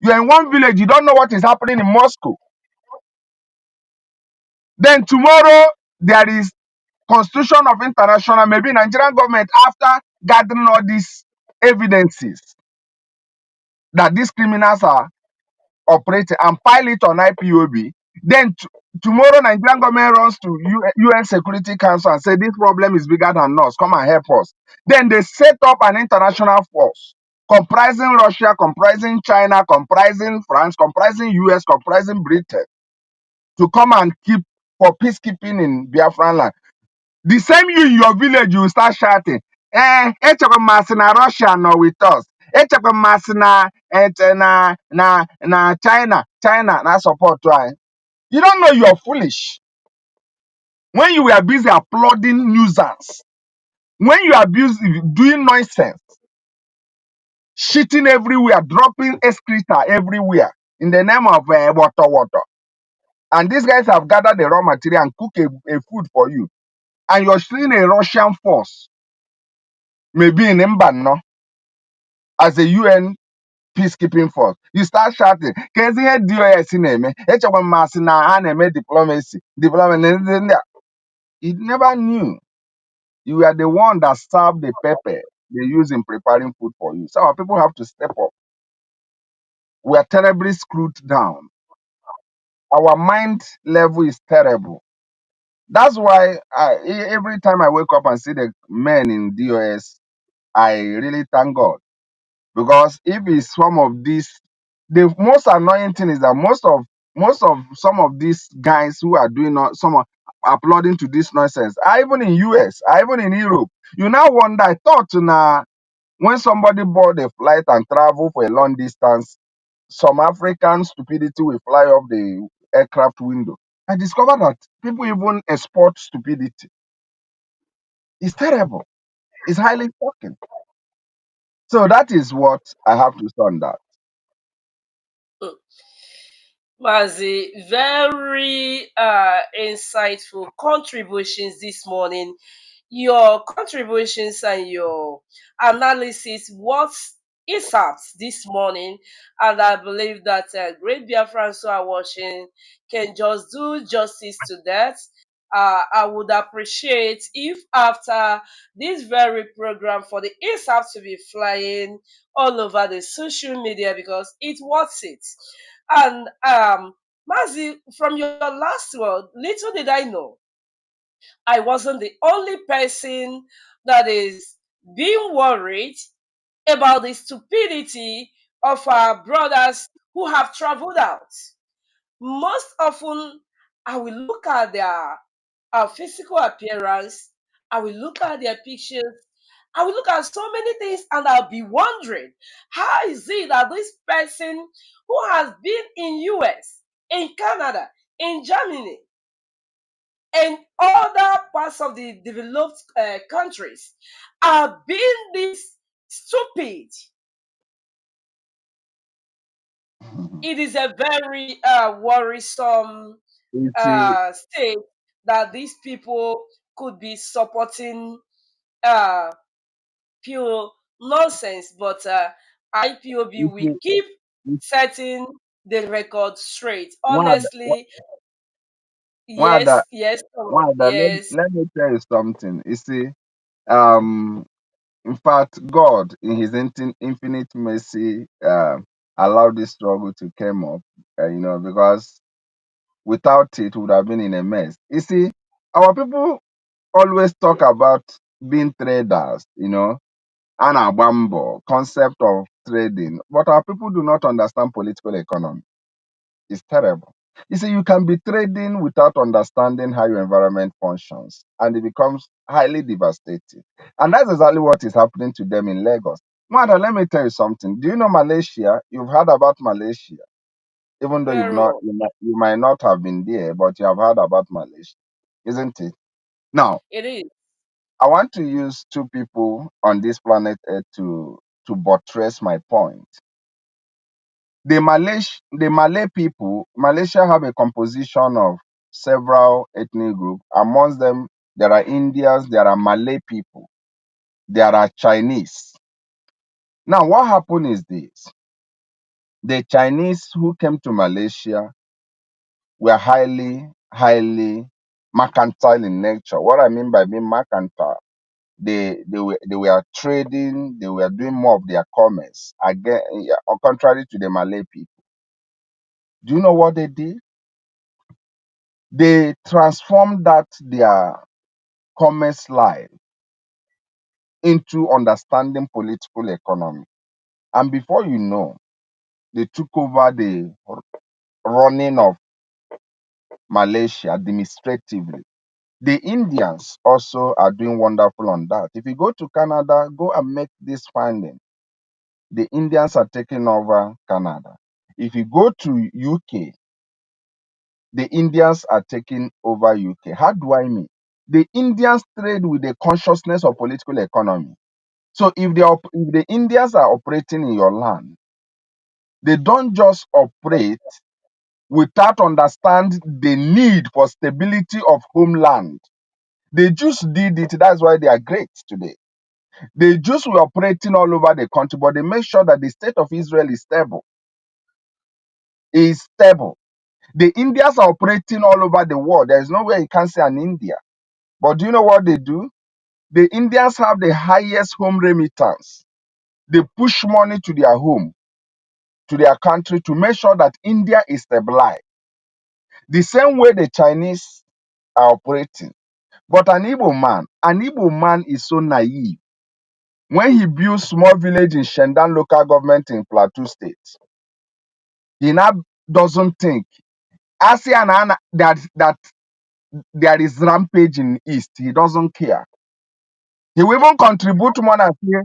You're in one village, you don't know what is happening in Moscow. Then tomorrow there is constitution of international, maybe Nigerian government after gathering all these evidences that these criminals are operating and pile it on IPOB. Then tomorrow Nigerian government runs to UN Security Council and say this problem is bigger than us. Come and help us. Then they set up an international force comprising Russia, comprising China, comprising France, comprising US, comprising Britain to come and keep for peacekeeping in Biafran land. The same you in your village, you will start shouting, Echekwa Russia no with us. Echekwa na China, China na support why. You don't know you're foolish. When you were busy applauding nuisance, when you are busy doing nonsense, shitting everywhere, dropping excreta everywhere in the name of water. And these guys have gathered the raw material and cook a food for you. And you're seeing a Russian force, maybe in Mbano, as a UN peacekeeping force. You start shouting, Kezi he DOS name, Echekwa Masi na ha na-eme diplomacy. Diplomacy. He never knew. You are the one that served the pepper they use in preparing food for you. So our people have to step up. We are terribly screwed down. Our mind level is terrible. That's why every time I wake up and see the men in DOS, I really thank God. Because if it's some of these, the most annoying thing is that most of some of these guys who are doing some applauding to this nonsense are even in US, are even in Europe. You now wonder, I thought now when somebody board a flight and travel for a long distance, some African stupidity will fly off the aircraft window. I discovered that people even export stupidity. It's terrible. It's highly shocking. So that is what I have to say on that. Mazi, very insightful contributions this morning. Your contributions and your analysis, what is up this morning, and I believe that great Biafrans who are watching can just do justice to that. I would appreciate if after this very program for the ISAP to be flying all over the social media because it worth it. And Mazi, from your last word, little did I know I wasn't the only person that is being worried about the stupidity of our brothers who have traveled out. Most often, I will look at their physical appearance, I will look at their pictures, I will look at so many things, and I'll be wondering how is it that this person who has been in US, in Canada, in Germany, and other parts of the developed countries are being this stupid It is a very worrisome You see, state that these people could be supporting uh, pure nonsense, but IPOB you will see, keep you- setting the record straight. one, Honestly, one that, yes, yes, one that, yes, let me tell you something. You see, um, in fact, God, in His infinite mercy, allowed this struggle to come up, because without it, we would have been in a mess. You see, our people always talk about being traders, anabambo, concept of trading, but our people do not understand political economy. It's terrible. You see, you can be trading without understanding how your environment functions, and it becomes highly devastating. And that's exactly what is happening to them in Lagos. Mother, let me tell you something. Do you know Malaysia? You've heard about Malaysia, even though very well. you might not have been there, but you have heard about Malaysia, isn't it? Now, It is I want to use two people on this planet Earth to buttress my point. The Malay people, Malaysia have a composition of several ethnic groups. Amongst them, there are Indians, there are Malay people, there are Chinese. Now, what happened is this: the Chinese who came to Malaysia were highly mercantile in nature. What I mean by being mercantile, they were trading, they were doing more of their commerce. Again, yeah, contrary to the Malay people. Do you know what they did? They transformed that their commerce life into understanding political economy. And before you know, they took over the running of Malaysia administratively. The Indians also are doing wonderful on that. If you go to Canada, go and make this finding. The Indians are taking over Canada. If you go to UK, the Indians are taking over UK. How do I mean? The Indians trade with the consciousness of political economy. So if the Indians are operating in your land, they don't just operate without understand the need for stability of homeland. They just did it. That's why they are great today. They just were operating all over the country, but they make sure that the state of Israel is stable. Is stable. The Indians are operating all over the world. There is nowhere you can't see an India. But do you know what they do? The Indians have the highest home remittance. They push money to their home, to their country, to make sure that India is stabilized. The same way the Chinese are operating. But an Igbo man is so naive. When he builds small village in Shendan local government in Plateau State, he now doesn't think. ASEAN that there is rampage in East. He doesn't care. He will even contribute more and say,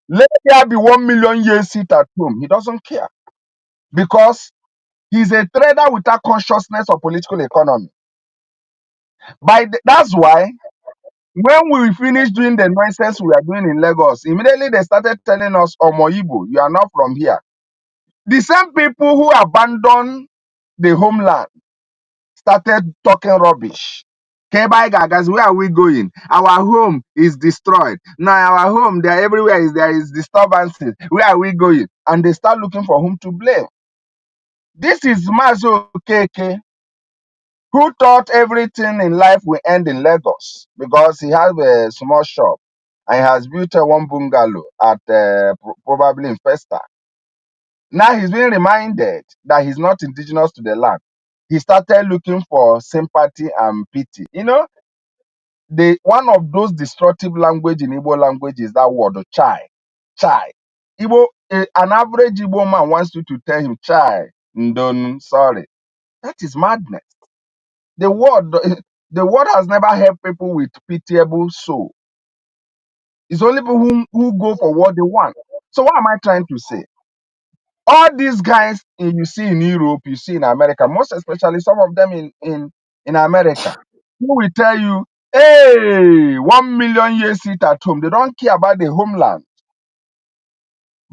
let there be 1 million years sit at home. He doesn't care because he's a trader without consciousness of political economy. That's why when we finished doing the nonsense we are doing in Lagos, immediately they started telling us, Omo Igbo, you are not from here. The same people who abandoned the homeland started talking rubbish. Kebai Gagas, where are we going? Our home is destroyed. Now our home, there is disturbances. Where are we going? And they start looking for whom to blame. This is Mazo Keke, who thought everything in life will end in Lagos because he has a small shop and he has built one bungalow at probably in Festa. Now he's being reminded that he's not indigenous to the land. He started looking for sympathy and pity. The one of those destructive language in Igbo language is that word chai. Chai. An average Igbo man wants you to tell him chai. Ndon, sorry. That is madness. The word, the word has never helped people with pitiable soul. It's only people who go for what they want. So what am I trying to say? All these guys you see in Europe, you see in America, most especially some of them in America, who will tell you, hey, 1 million years sit at home. They don't care about the homeland.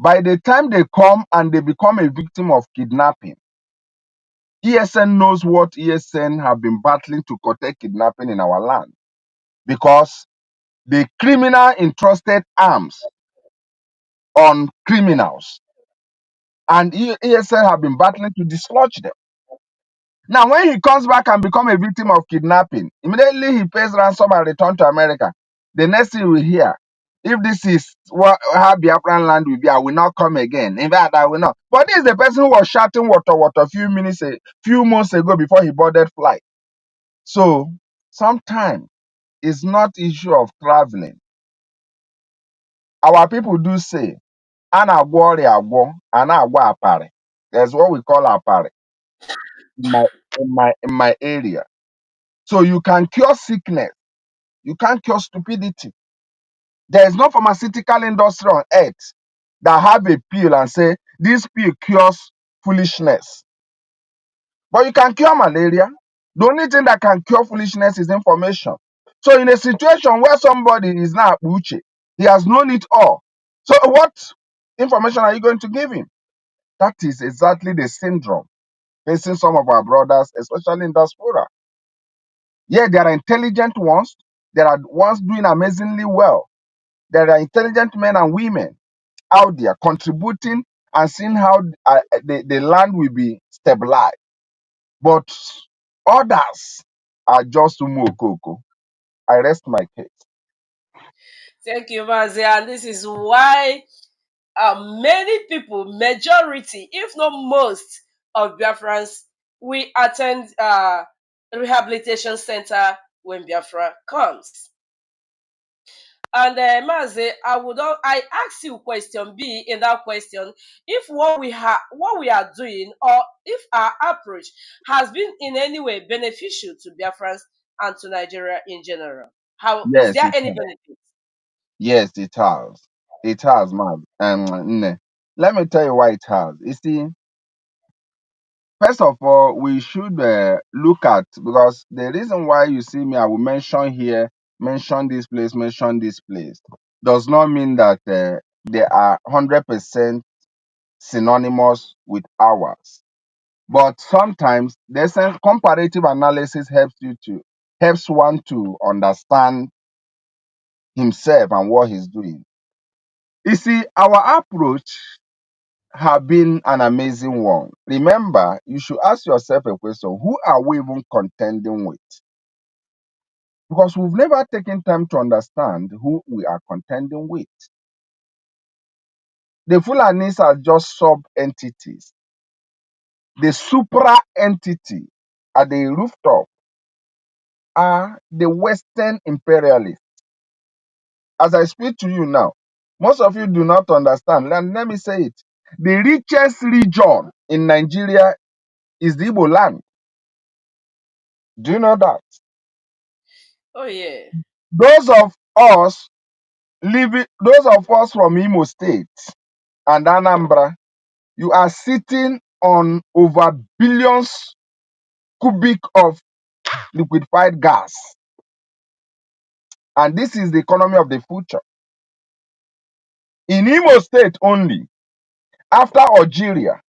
By the time they come and they become a victim of kidnapping, ESN knows what ESN have been battling to curtail kidnapping in our land, because the criminal entrusted arms on criminals, and ESN have been battling to dislodge them. Now, when he comes back and become a victim of kidnapping, immediately he pays ransom and return to America. The next thing we hear, if this is what how Biafran land will be, I will not come again. In fact, I will not. But this is the person who was shouting water a few months ago before he boarded flight. So sometimes it's not issue of traveling. Our people do say, "Ana agwori agwo, ana agwa apare." That's what we call apare in my area. So you can cure sickness, you can't cure stupidity. There is no pharmaceutical industry on earth that have a pill and say this pill cures foolishness. But you can cure malaria. The only thing that can cure foolishness is information. So in a situation where somebody is now Uche, he has known it all. So what information are you going to give him? That is exactly the syndrome facing some of our brothers, especially in diaspora. Yeah, there are intelligent ones. There are ones doing amazingly well. There are intelligent men and women out there contributing and seeing how the land will be stabilized. But others are just umokoko. I rest my case. Thank you, Mazi. And this is why many people, majority, if not most, of Biafrans, we attend rehabilitation center when Biafra comes. And Mazi, I ask you question B in that question, if what we are doing, or if our approach has been in any way beneficial to Biafrans and to Nigeria in general. How is Yes, there it any has. benefit? Yes, it has. It has, man. Let me tell you why it has. You see, first of all, we should look at, because the reason why you see me, I will mention here, mention this place, does not mean that they are 100% synonymous with ours. But sometimes there's a comparative analysis helps one to understand himself and what he's doing. You see, our approach have been an amazing one. Remember, you should ask yourself a question: who are we even contending with? Because we've never taken time to understand who we are contending with. The Fulanis are just sub entities. The supra entity at the rooftop are the Western imperialists. As I speak to you now, most of you do not understand. Let me say it. The richest region in Nigeria is the Igbo land. Do you know that? Oh yeah. Those of us those of us from Imo State and Anambra, you are sitting on over billions cubic of liquefied gas. And this is the economy of the future. In Imo State only, after Algeria,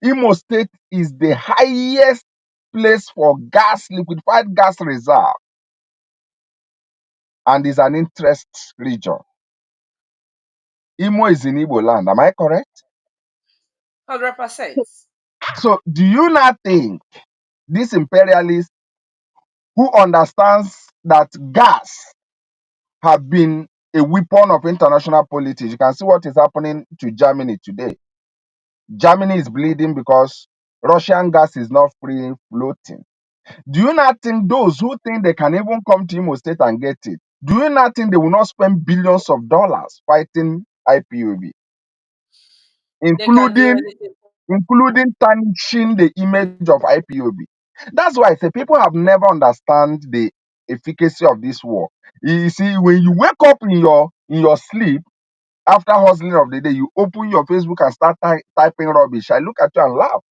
Imo State is the highest place for liquefied gas reserve, and is an interest region. Imo is in Igbo land, am I correct? 100%. So do you not think this imperialist who understands that gas have been a weapon of international politics? You can see what is happening to Germany today. Germany is bleeding because Russian gas is not free floating. Do you not think those who think they can even come to Imo State and get it, do you not think they will not spend billions of dollars fighting IPOB, They can do including anything. tarnishing the image of IPOB? That's why I say people have never understand the efficacy of this war. You see, when you wake up in your sleep after hustling of the day, you open your Facebook and start typing rubbish. I look at you and laugh.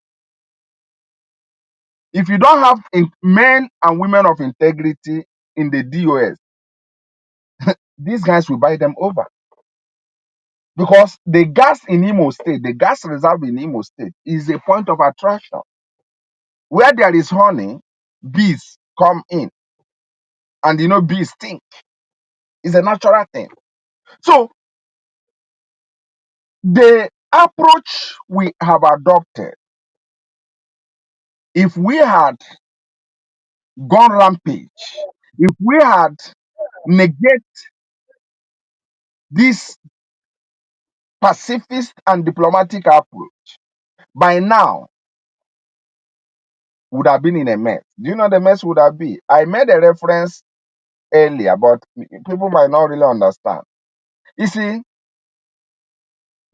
If you don't have men and women of integrity in the DOS, these guys will buy them over. Because the gas in Imo State, the gas reserve in Imo State is a point of attraction. Where there is honey, bees come in. And bees stink. It's a natural thing. So the approach we have adopted, if we had gone rampage, if we had negate this pacifist and diplomatic approach, by now would have been in a mess. Do you know the mess would have been? I made a reference earlier, but people might not really understand. You see,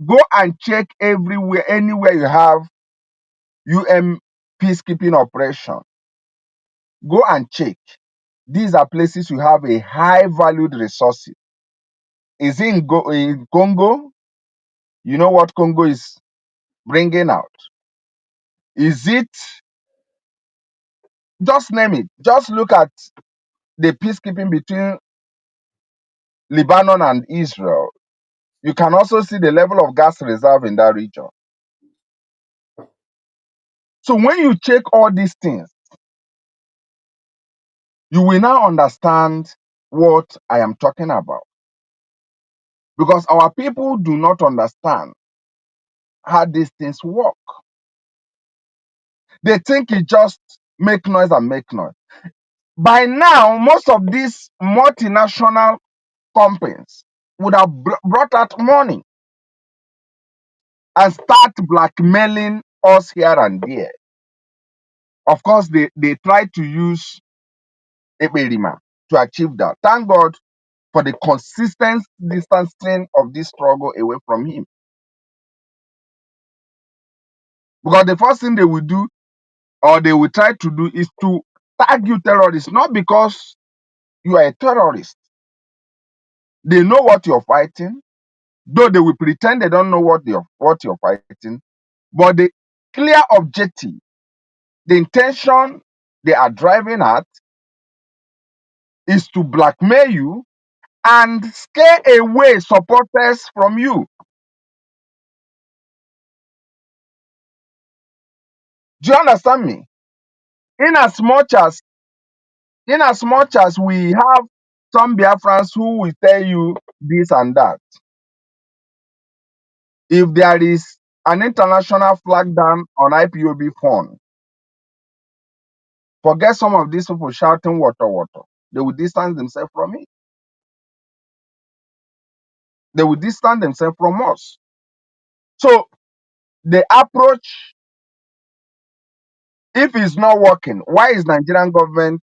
go and check everywhere, anywhere you have UN peacekeeping operation. Go and check. These are places you have a high valued resources. Is in Congo? You know what Congo is bringing out? Is it, just name it. Just look at the peacekeeping between Lebanon and Israel. You can also see the level of gas reserve in that region. So when you check all these things, you will now understand what I am talking about. Because our people do not understand how these things work. They think it just make noise and make noise. By now, most of these multinational companies would have brought out money and start blackmailing us here and there. Of course, they try to use Eberima to achieve that. Thank God for the consistent distancing of this struggle away from him. Because the first thing they will do, or they will try to do, is to tag you terrorists, not because you are a terrorist. They know what you're fighting, though they will pretend they don't know what you're fighting. But the clear objective, the intention they are driving at, is to blackmail you and scare away supporters from you. Do you understand me? In as much as we have some Biafrans who will tell you this and that, if there is an international flag down on IPOB phone, forget some of these people shouting water, water. They will distance themselves from it. They will distance themselves from us. So the approach, if it's not working, why is Nigerian government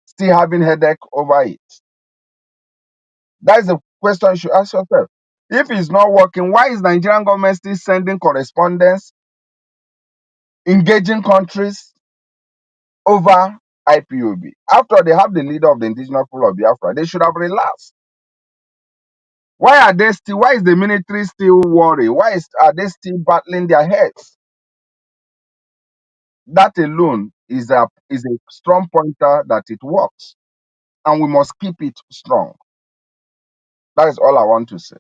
still having headache over it? That is the question you should ask yourself. If it's not working, why is Nigerian government still sending correspondence, engaging countries over IPOB? After they have the leader of the indigenous people of Biafra, they should have relaxed. Why is the military still worried? Are they still battling their heads? That alone is a strong pointer that it works. And we must keep it strong. That is all I want to say.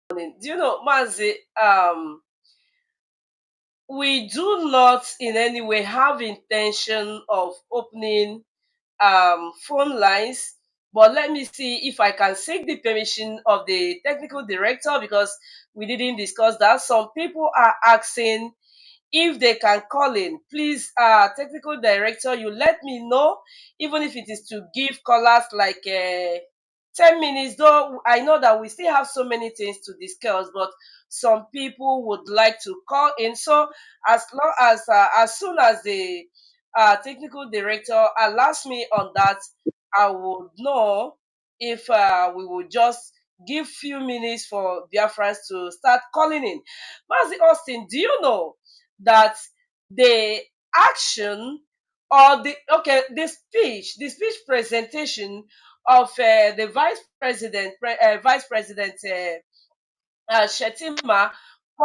Do you know, Mazi, we do not in any way have intention of opening phone lines, but let me see if I can seek the permission of the technical director, because we didn't discuss that. Some people are asking if they can call in. Please, technical director, you let me know, even if it is to give callers like 10 minutes, though I know that we still have so many things to discuss, but some people would like to call in. So as soon as the technical director allows me on that, I would know if we would just give few minutes for Biafrans to start calling in. Mazi Austin, do you know that the action, or the speech presentation of the vice president Shetima,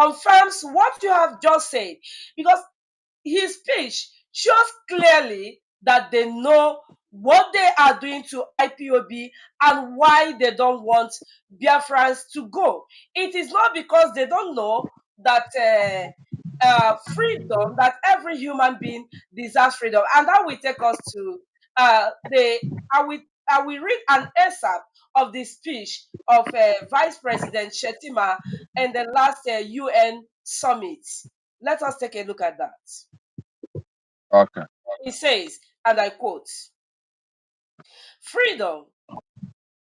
confirms what you have just said, because his speech shows clearly that they know what they are doing to IPOB and why they don't want Biafrans to go. It is not because they don't know that freedom, that every human being deserves freedom. And that will take us to the, I will read an excerpt of the speech of Vice President Shetima in the last UN summit. Let us take a look at that. Okay. He says, and I quote, freedom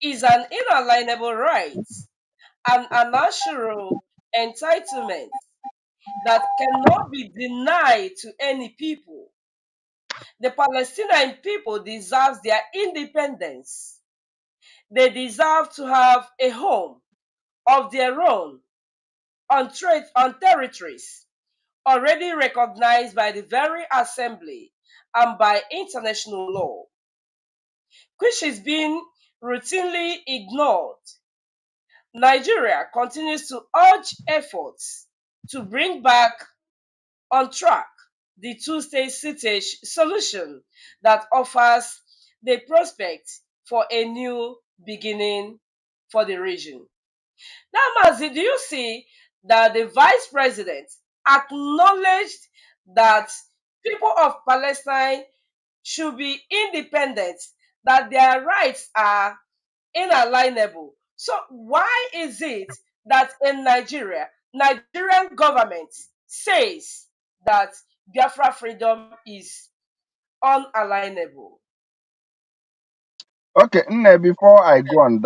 is an inalienable right and a natural entitlement that cannot be denied to any people. The Palestinian people deserve their independence. They deserve to have a home of their own on territories already recognized by the very assembly and by international law, which is being routinely ignored. Nigeria continues to urge efforts to bring back on track the two-state solution that offers the prospect for a new beginning for the region. Now, Mazi, do you see that the vice president acknowledged that people of Palestine should be independent, that their rights are inalienable? So why is it that in Nigeria, Nigerian government says that Biafra freedom is unalienable? Okay, Nne, before I go on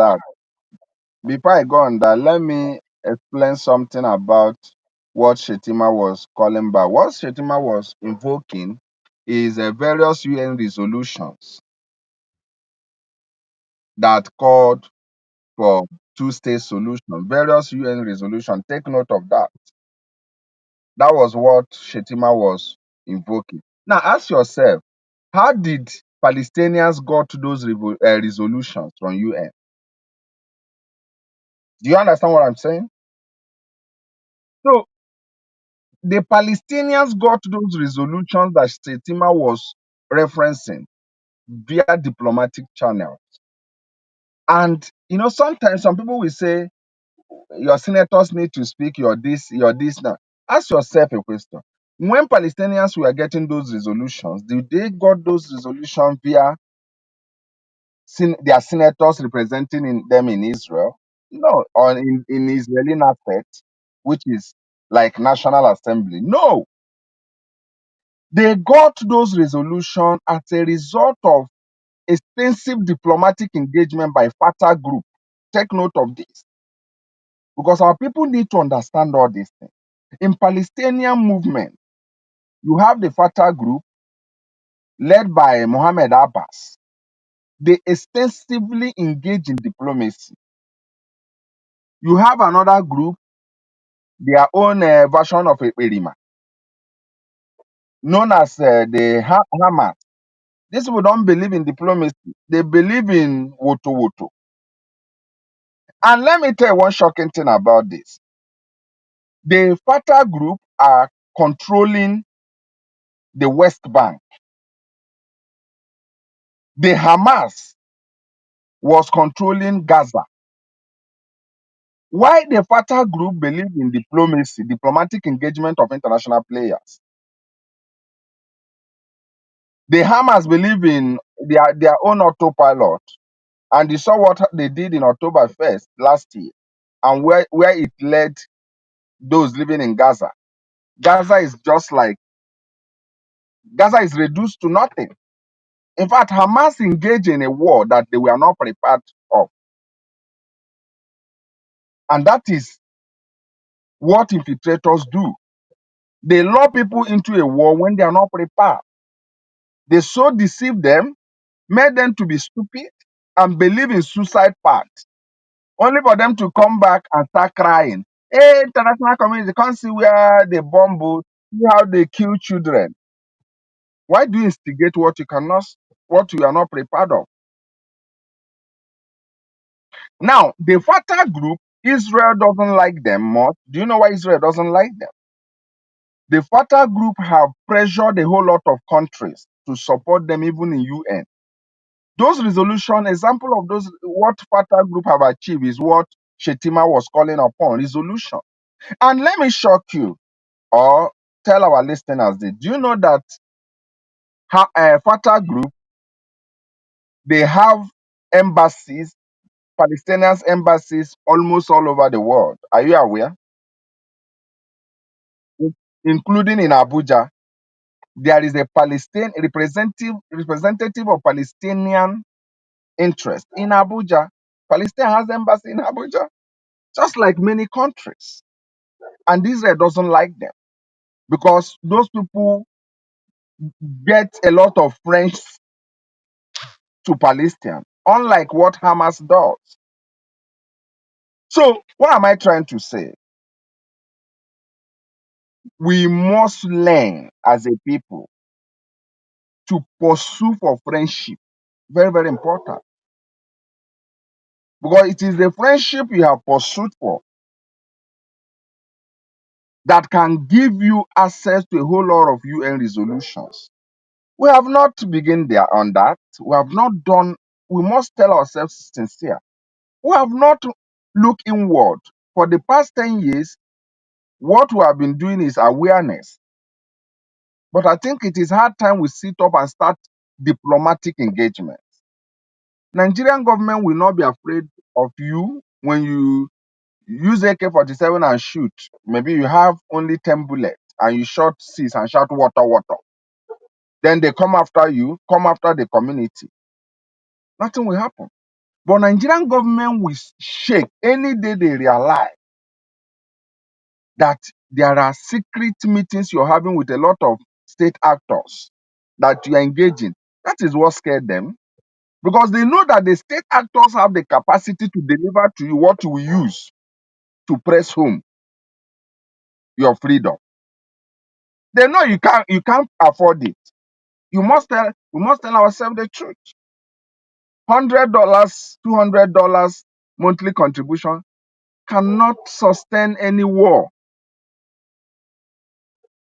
that, let me explain something about what Shetima was calling back. What Shetima was invoking is various UN resolutions that called for two-state solution. Various UN resolutions. Take note of that. That was what Shetima was invoking. Now, ask yourself, how did Palestinians got those resolutions from UN? Do you understand what I'm saying? So, the Palestinians got those resolutions that Shetima was referencing via diplomatic channels. And, sometimes some people will say, your senators need to speak, you're this now. Ask yourself a question. When Palestinians were getting those resolutions, did they got those resolutions via their senators representing them in Israel? No, or in Israeli Knesset, which is like National Assembly. No, they got those resolutions as a result of extensive diplomatic engagement by Fatah group. Take note of this, because our people need to understand all these things. In Palestinian movement, you have the Fatah group led by Mohammed Abbas. They extensively engage in diplomacy. You have another group, their own version of Ekperima, known as the Hamas. These people don't believe in diplomacy. They believe in woto woto. And let me tell you one shocking thing about this. The Fatah group are controlling the West Bank. The Hamas was controlling Gaza. Why the Fatah group believe in diplomacy, diplomatic engagement of international players? The Hamas believe in their own autopilot. And you saw what they did in October 1st last year, and where it led those living in Gaza. Gaza is Gaza is reduced to nothing. In fact, Hamas engaged in a war that they were not prepared of. And that is what infiltrators do. They lure people into a war when they are not prepared. They so deceive them, made them to be stupid and believe in suicide pact, only for them to come back and start crying. Hey, international community, can't see where they bomb, see how they kill children. Why do you instigate what you are not prepared of? Now, the Fatah group, Israel doesn't like them much. Do you know why Israel doesn't like them? The Fatah group have pressured a whole lot of countries to support them, even in UN. Those resolution, example of those, what Fatah group have achieved is what Shetima was calling upon, resolution. And let me shock you or tell our listeners this. Do you know that Fatah group, they have embassies, Palestinian embassies almost all over the world? Are you aware? In- Including in Abuja, there is a Palestinian representative of Palestinian interest in Abuja. Palestine has embassy in Abuja, just like many countries. And Israel doesn't like them because those people get a lot of French to Palestine, unlike what Hamas does. So, what am I trying to say? We must learn as a people to pursue for friendship. Very, very important. Because it is the friendship you have pursued for that can give you access to a whole lot of UN resolutions. We have not begun there on that. We have not done, we must tell ourselves sincere. We have not looked inward. For the past 10 years, what we have been doing is awareness. But I think it is hard time we sit up and start diplomatic engagement. Nigerian government will not be afraid of you when you use AK-47 and shoot. Maybe you have only 10 bullets and you shot 6 and shout water, water. Then they come after you, come after the community. Nothing will happen. But Nigerian government will shake any day they realize that there are secret meetings you're having with a lot of state actors that you are engaging. That is what scared them. Because they know that the state actors have the capacity to deliver to you what you will use to press home your freedom. They know you can't afford it. We must tell ourselves the truth. $100, $200 monthly contribution cannot sustain any war.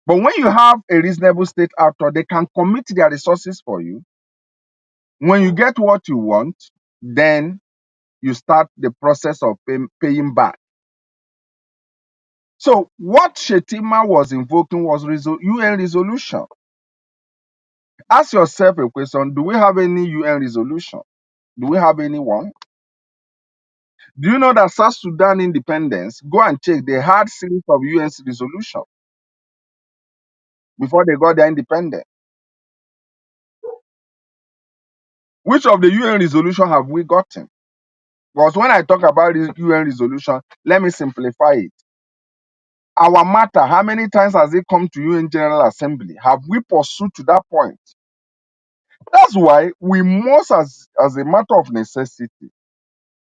But when you have a reasonable state actor, they can commit their resources for you. When you get what you want, then you start the process of paying back. So what Shetima was invoking was UN resolution. Ask yourself a question: do we have any UN resolution? Do we have anyone? Do you know that South Sudan independence, go and check, they had series of UN resolution before they got their independence. Which of the UN resolution have we gotten? Because when I talk about this UN resolution, let me simplify it. Our matter, how many times has it come to UN General Assembly? Have we pursued to that point? That's why we must, as a matter of necessity,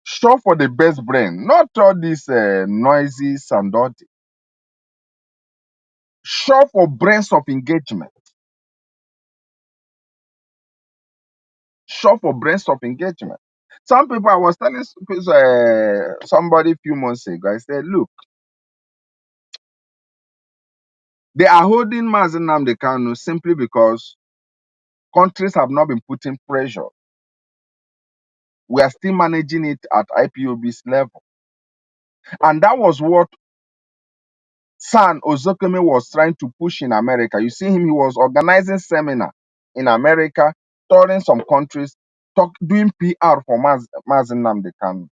shop for the best brain, not all these noises and all this. Shop for brains of engagement. Shop for brains of engagement. Some people, I was telling somebody a few months ago, I said, look, they are holding Mazi Kanu simply because countries have not been putting pressure. We are still managing it at IPOB's level. And that was what San Ozokeme was trying to push in America. You see him, he was organizing seminar in America, touring some countries, doing PR for Mazi Kanu.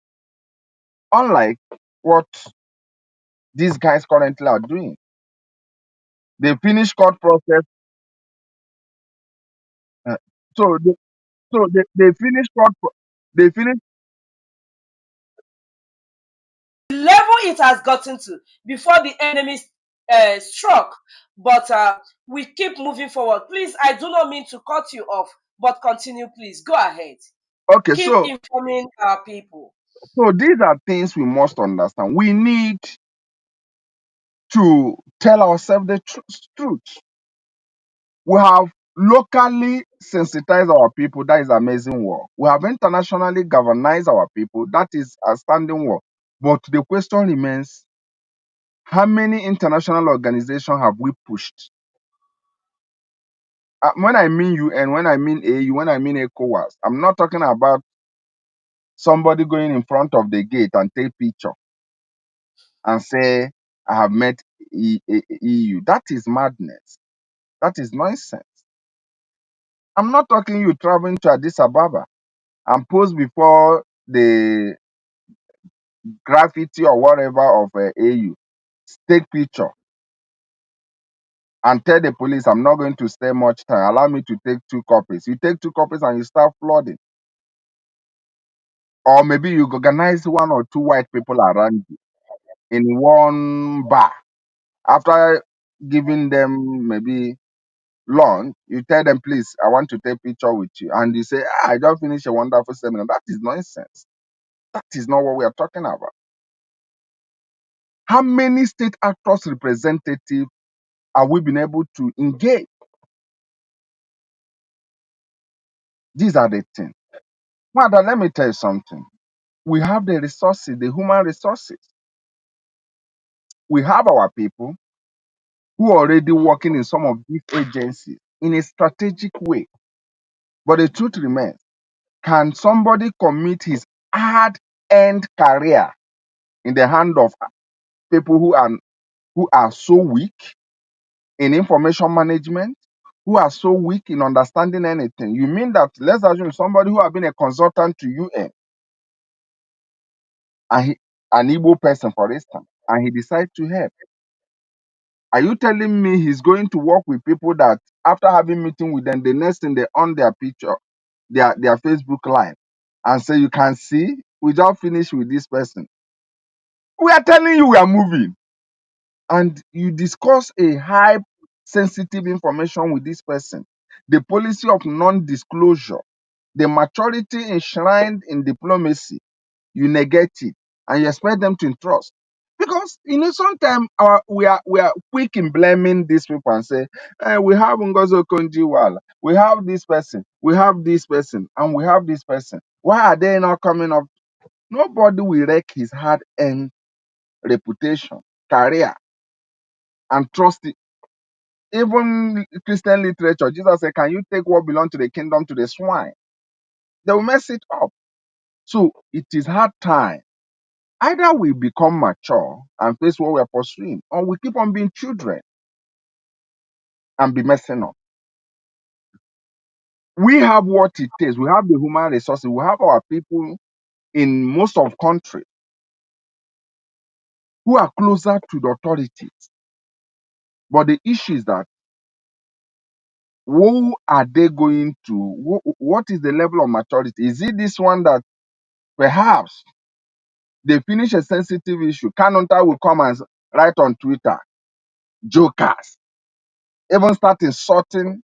Unlike what these guys currently are doing. They finish court process. uh, so they, they finish they finish. The level it has gotten to before the enemy struck. But we keep moving forward. Please, I do not mean to cut you off, but continue, please. Go ahead. Okay, Keep informing our people. so these are things we must understand. We need to tell ourselves the truth. We have locally sensitized our people. That is amazing work. We have internationally galvanized our people. That is a standing work. But the question remains, how many international organizations have we pushed? When I mean UN, when I mean AU, when I mean ECOWAS, I'm not talking about somebody going in front of the gate and take picture and say, I have met EU. That is madness. That is nonsense. I'm not talking you traveling to Addis Ababa and pose before the graffiti or whatever of AU. Take picture and tell the police, I'm not going to stay much time. Allow me to take 2 copies. You take 2 copies and you start flooding. Or maybe you organize 1 or 2 white people around you in one bar. After giving them maybe lunch, you tell them, please, I want to take picture with you. And you say, I just finished a wonderful seminar. That is nonsense. That is not what we are talking about. How many state actors representatives have we been able to engage? These are the things. Mother, let me tell you something. We have the resources, the human resources. We have our people who are already working in some of these agencies in a strategic way. But the truth remains, can somebody commit his hard-earned career in the hand of people who are so weak in information management, who are so weak in understanding anything? You mean that, let's assume somebody who has been a consultant to UN, and an Igbo person, for instance, and he decides to help. Are you telling me he's going to work with people that after having meeting with them, the next thing they on their picture, their Facebook live, and say, you can see, we just finished with this person. We are telling you we are moving. And you discuss a high sensitive information with this person. The policy of non-disclosure, the maturity enshrined in diplomacy, you negate it and you expect them to trust. Because sometimes we are quick in blaming these people and say, we have Ngozo Konjiwala, we have this person, we have this person, and we have this person. Why are they not coming up? Nobody will wreck his hard-earned reputation, career, and trust it. Even Christian literature, Jesus said, can you take what belongs to the kingdom to the swine? They will mess it up. So it is hard time. Either we become mature and face what we are pursuing, or we keep on being children and be messing up. We have what it takes. We have the human resources. We have our people in most of countries who are closer to the authorities. But the issue is that who are they going to? What is the level of maturity? Is it this one that perhaps they finish a sensitive issue? Kanu will come and write on Twitter, jokers, even start insulting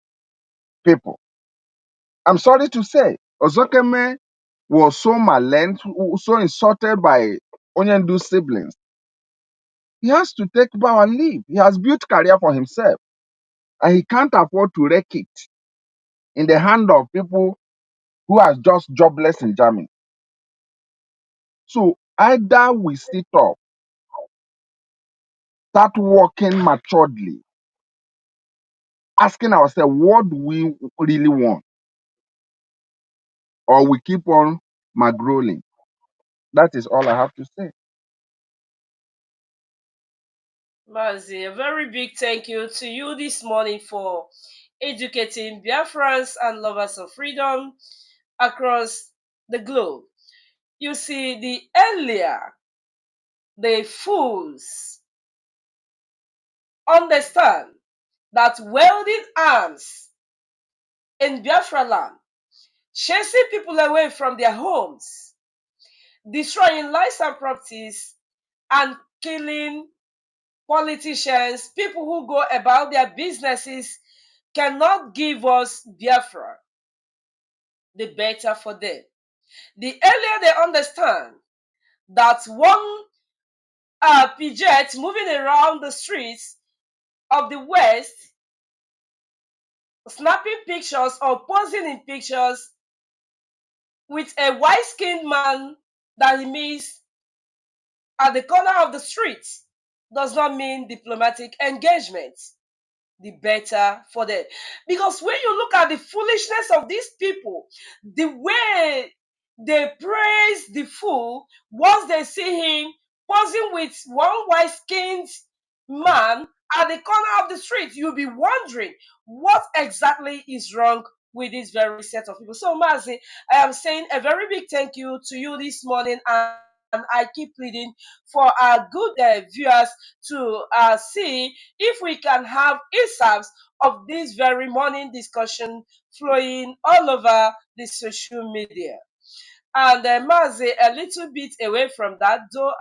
people. I'm sorry to say, Ozokeme was so maligned, so insulted by Onyendu's siblings. He has to take bow and leave. He has built career for himself, and he can't afford to wreck it in the hand of people who are just jobless in Germany. So either we sit up, start working maturely, asking ourselves, what do we really want? Or we keep on magrolling. That is all I have to say. Mazi, a very big thank you to you this morning for educating Biafrans and lovers of freedom across the globe. You see, the earlier the fools understand that wielding arms in Biafra land, chasing people away from their homes, destroying lives and properties, and killing politicians, people who go about their businesses, cannot give us Biafra, the better for them. The earlier they understand that one Piget moving around the streets of the West, snapping pictures or posing in pictures with a white-skinned man that he meets at the corner of the street, does not mean diplomatic engagement. the better for them. Because when you look at the foolishness of these people, the way they praise the fool, once they see him posing with one white skinned man at the corner of the street, you'll be wondering what exactly is wrong with this very set of people. So, Mazi, I am saying a very big thank you to you this morning, and I keep pleading for our good viewers to see if we can have excerpts of this very morning discussion flowing all over the social media. And Mazi, a little bit away from that, though,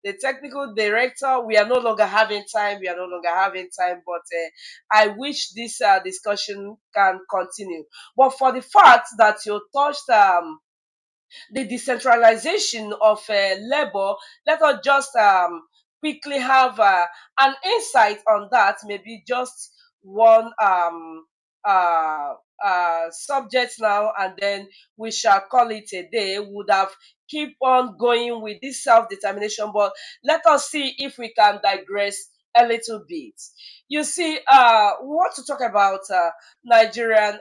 the technical director, we are no longer having time. We are no longer having time, but I wish this discussion can continue. But for the fact that you touched the decentralization of labor, let us just quickly have an insight on that, maybe just one subject now, and then we shall call it a day. Would have keep on going with this self-determination, but let us see if we can digress a little bit. You see, we want to talk about Nigerian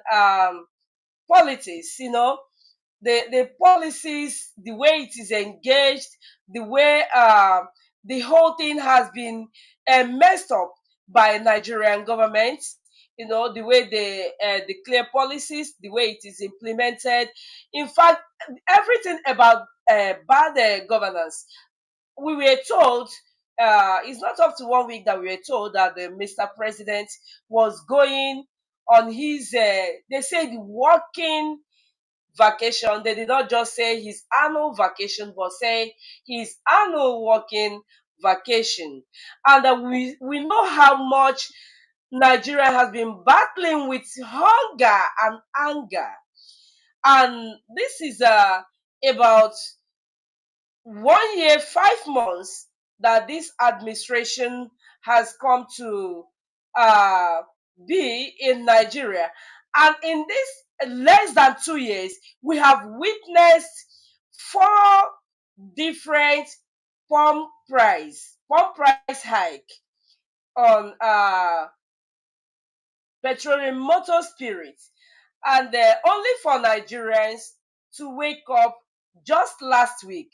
politics, the policies, the way it is engaged, the way the whole thing has been messed up by Nigerian government. The way they declare policies, the way it is implemented. In fact, everything about bad governance. We were told. It's not up to 1 week that we were told that the Mr. President was going on his, they said, working vacation. They did not just say his annual vacation, but say his annual working vacation. And we know how much Nigeria has been battling with hunger and anger. And this is about 1 year, 5 months that this administration has come to uh, be in Nigeria. And in this less than 2 years, we have witnessed four different pump price hike on petroleum motor spirits, and only for Nigerians to wake up just last week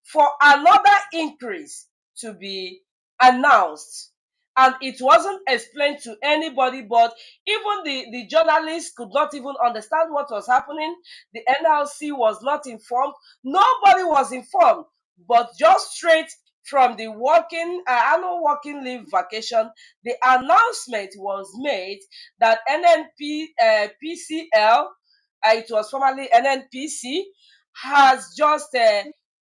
for another increase to be announced. And it wasn't explained to anybody, but even the journalists could not even understand what was happening. The NLC was not informed. Nobody was informed, but just straight from the annual working leave vacation, the announcement was made that PCL, it was formerly NNPC, has just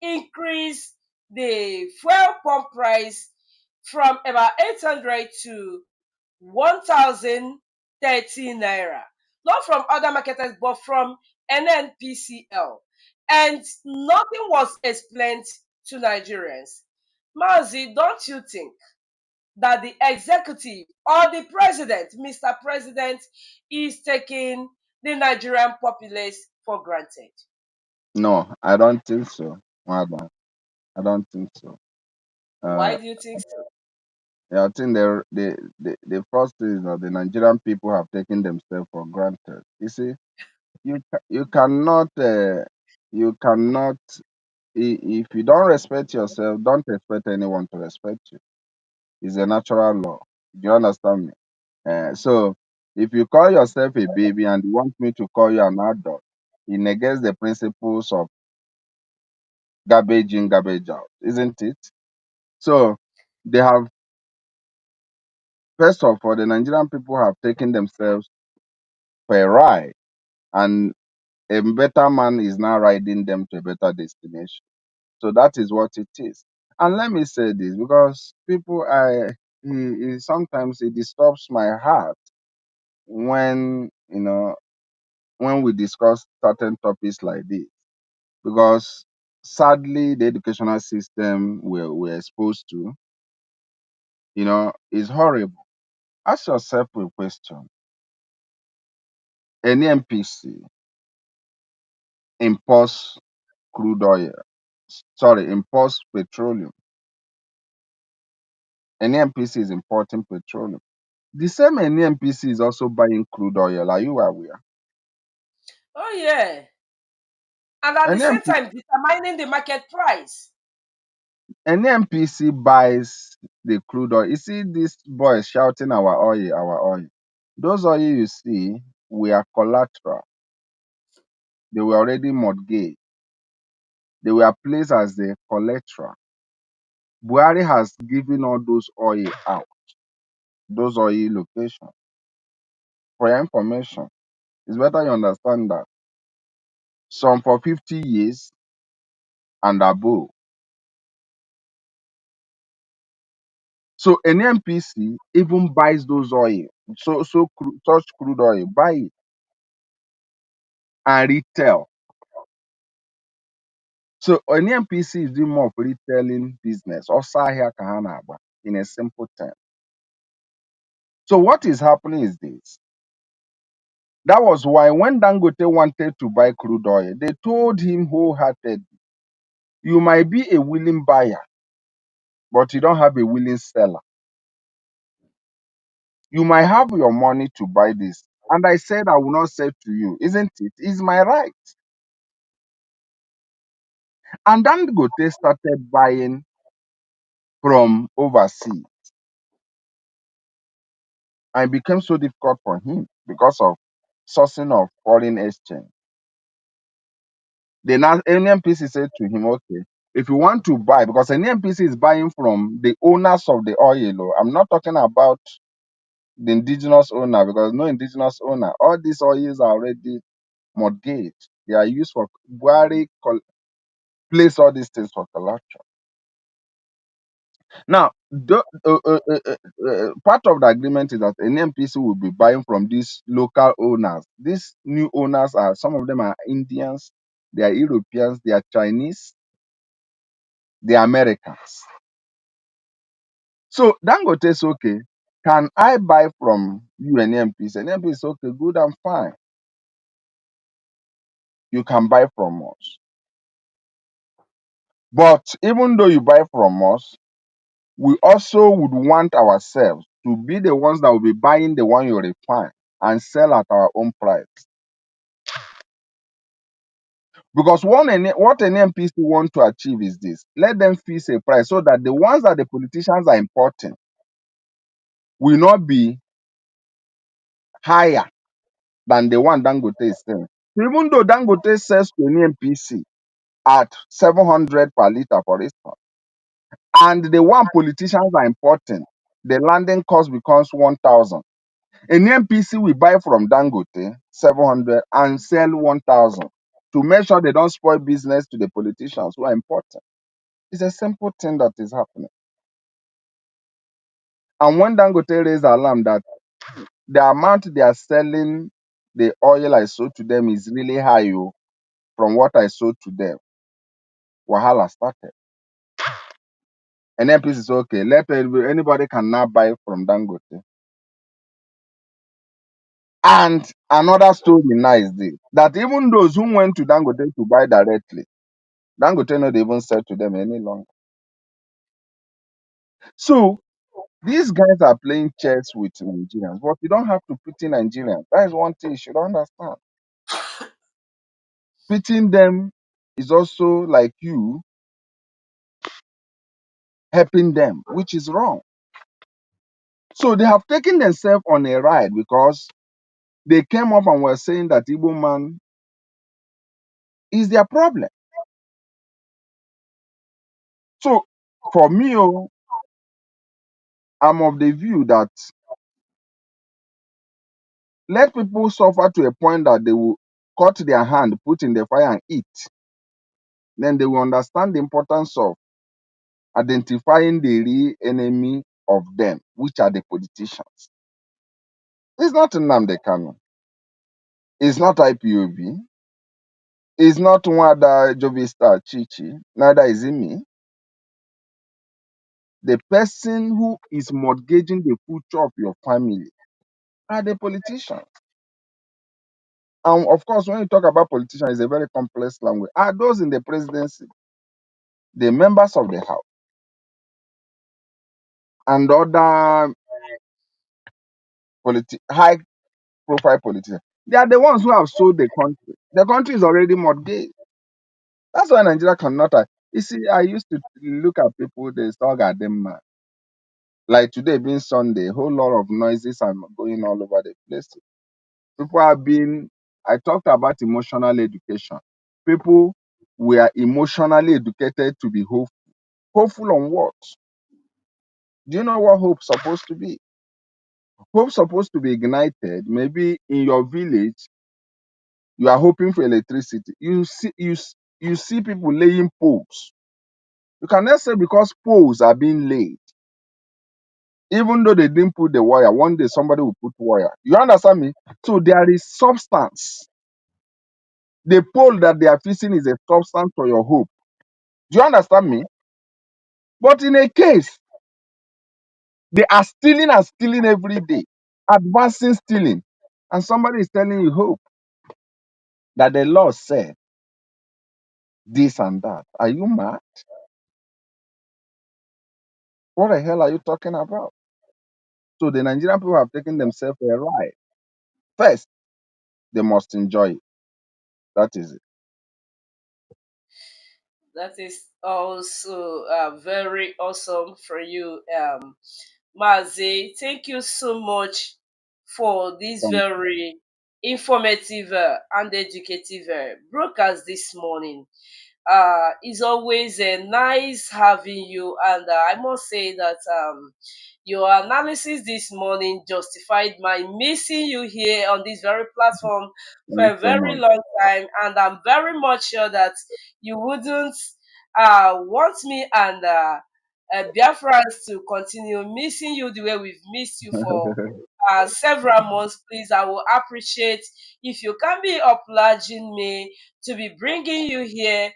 increased the fuel pump price from about 800 to 1,030 naira. Not from other marketers, but from NNPCL. And nothing was explained to Nigerians. Mazi, don't you think that the executive or the president, Mr. President, is taking the Nigerian populace for granted? No, I don't think so, madam. I don't think so. Why Uh, do you think so? yeah, I think the first thing is that the Nigerian people have taken themselves for granted. You see, you cannot if you don't respect yourself, don't expect anyone to respect you. It's a natural law. Do you understand me? So if you call yourself a baby and you want me to call you an adult, it negates the principles of garbage in, garbage out, isn't it? So they have, first of all, the Nigerian people have taken themselves for a ride, and a better man is now riding them to a better destination. So that is what it is. And let me say this, because people, sometimes it disturbs my heart when when we discuss certain topics like this, because sadly the educational system we're exposed to, is horrible. Ask yourself a question. Any NPC imports crude oil, sorry, imports petroleum. Any NPC is importing petroleum. The same NNPC is also buying crude oil. Are you aware? Oh yeah. And at the same NNP, time, determining the market price. NNPC buys the crude oil. You see these boys shouting our oil, our oil. Those oil you see, we are collateral. They were already mortgaged. They were placed as the collateral. Buhari has given all those oil out, those oil locations. For your information, it's better you understand that. Some for 50 years and above. So an NPC even buys those oil, such crude oil, buy it and retail. So an NPC is doing more of retailing business or Sahia Kahanaba in a simple term. So what is happening is this. That was why when Dangote wanted to buy crude oil, they told him wholeheartedly, you might be a willing buyer, but you don't have a willing seller. You might have your money to buy this. And I said, I will not sell to you, isn't it? It's my right. And Dangote started buying from overseas. And it became so difficult for him because of sourcing of foreign exchange. The NMPC said to him, okay, if you want to buy, because an NMPC is buying from the owners of the oil. I'm not talking about the indigenous owner because no indigenous owner. All these oils are already mortgaged. They are used for Buhari place all these things for collateral. Now, part of the agreement is that an NPC will be buying from these local owners. These new owners are, some of them are Indians, they are Europeans, they are Chinese, they are Americans. So Dangote is okay. Can I buy from you an NPC? An NPC is okay, good and fine. You can buy from us. But even though you buy from us, we also would want ourselves to be the ones that will be buying the one you refine and sell at our own price. Because what an NPC want to achieve is this. Let them fix a price so that the ones that the politicians are importing will not be higher than the one Dangote is selling. So even though Dangote sells to an NPC at 700 per liter, for instance, and the one politicians are importing, the landing cost becomes 1,000. An NPC will buy from Dangote 700 and sell 1,000 to make sure they don't spoil business to the politicians who are importing. It's a simple thing that is happening. And when Dangote raised alarm that the amount they are selling the oil I sold to them is really high from what I sold to them, Wahala started. And NPC is okay. Anybody can now buy from Dangote. And another story now is this, that even those who went to Dangote to buy directly, Dangote not even sell to them any longer. So these guys are playing chess with Nigerians, but you don't have to pity Nigerians. That is one thing you should understand. Pitying them is also like you helping them, which is wrong. So they have taken themselves on a ride because they came up and were saying that Igbo man is their problem. So for me, I'm of the view that let people suffer to a point that they will cut their hand, put in the fire and eat. Then they will understand the importance of identifying the real enemy of them, which are the politicians. It's not Nnamdi Kanu. It's not IPOB. It's not Nwada Jovista Chichi. Neither is it me. The person who is mortgaging the future of your family are the politicians. And of course, when you talk about politicians, it's a very complex language. Are those in the presidency, the members of the House, and other high profile politicians. They are the ones who have sold the country. The country is already mortgaged. That's why Nigeria cannot. You see, I used to look at people, they talk at them. Like today being Sunday, a whole lot of noises are going all over the place. People are being, I talked about emotional education. People were emotionally educated to be hopeful. Hopeful on what? Do you know what hope's supposed to be? Hope's supposed to be ignited. Maybe in your village, you are hoping for electricity. You see people laying poles. You cannot say because poles are being laid, even though they didn't put the wire, one day somebody will put wire. You understand me? So there is substance. The pole that they are fixing is a substance for your hope. Do you understand me? But in a case, they are stealing and stealing every day, advancing stealing, and somebody is telling you hope that the law said this and that. Are you mad? What the hell are you talking about? So the Nigerian people have taken themselves a ride. First, they must enjoy it. That is it. That is also very awesome for you, Mazi. Thank you so much for this Thank very informative and educative broadcast this morning. It's always nice having you, and I must say that your analysis this morning justified my missing you here on this very platform for you a so very much. long time, and I'm very much sure that you wouldn't want me and Biafrans to continue missing you the way we've missed you for several months. Please, I will appreciate if you can be obliging me to be bringing you here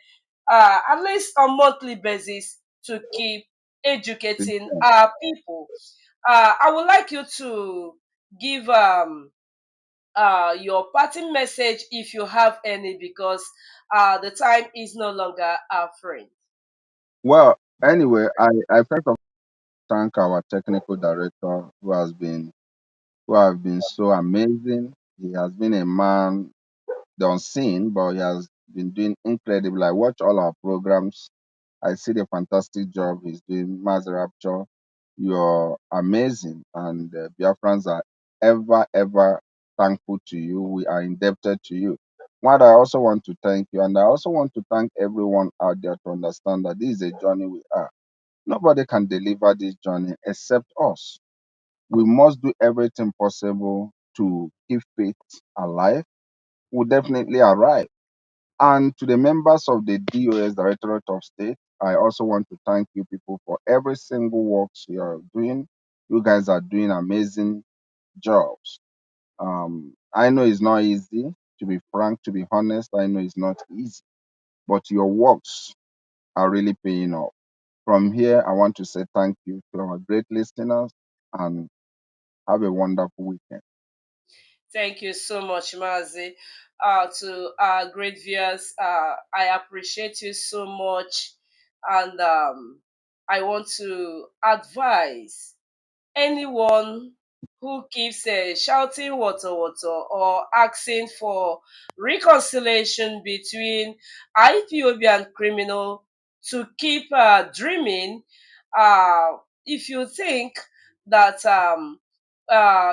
at least on monthly basis to keep educating our people. I would like you to give your parting message if you have any, because the time is no longer our friend. Well, anyway, I first of all thank our technical director who has been so amazing. He has been a man the unseen, but he has been doing incredible. I watch all our programs. I see the fantastic job he's doing. Mazi Rapture, you're amazing, and Biafrans are ever thankful to you. We are indebted to you. What I also want to thank you, and I also want to thank everyone out there to understand that this is a journey we are. Nobody can deliver this journey except us. We must do everything possible to keep faith alive. We'll definitely arrive. And to the members of the DOS Directorate of State, I also want to thank you people for every single works you are doing. You guys are doing amazing jobs. I know it's not easy, to be frank, to be honest, I know it's not easy, but your works are really paying off. From here, I want to say thank you to our great listeners and have a wonderful weekend. Thank you so much, Mazi. To our great viewers, I appreciate you so much. And I want to advise anyone who keeps shouting water water or asking for reconciliation between IPOB and criminal to keep dreaming. If you think that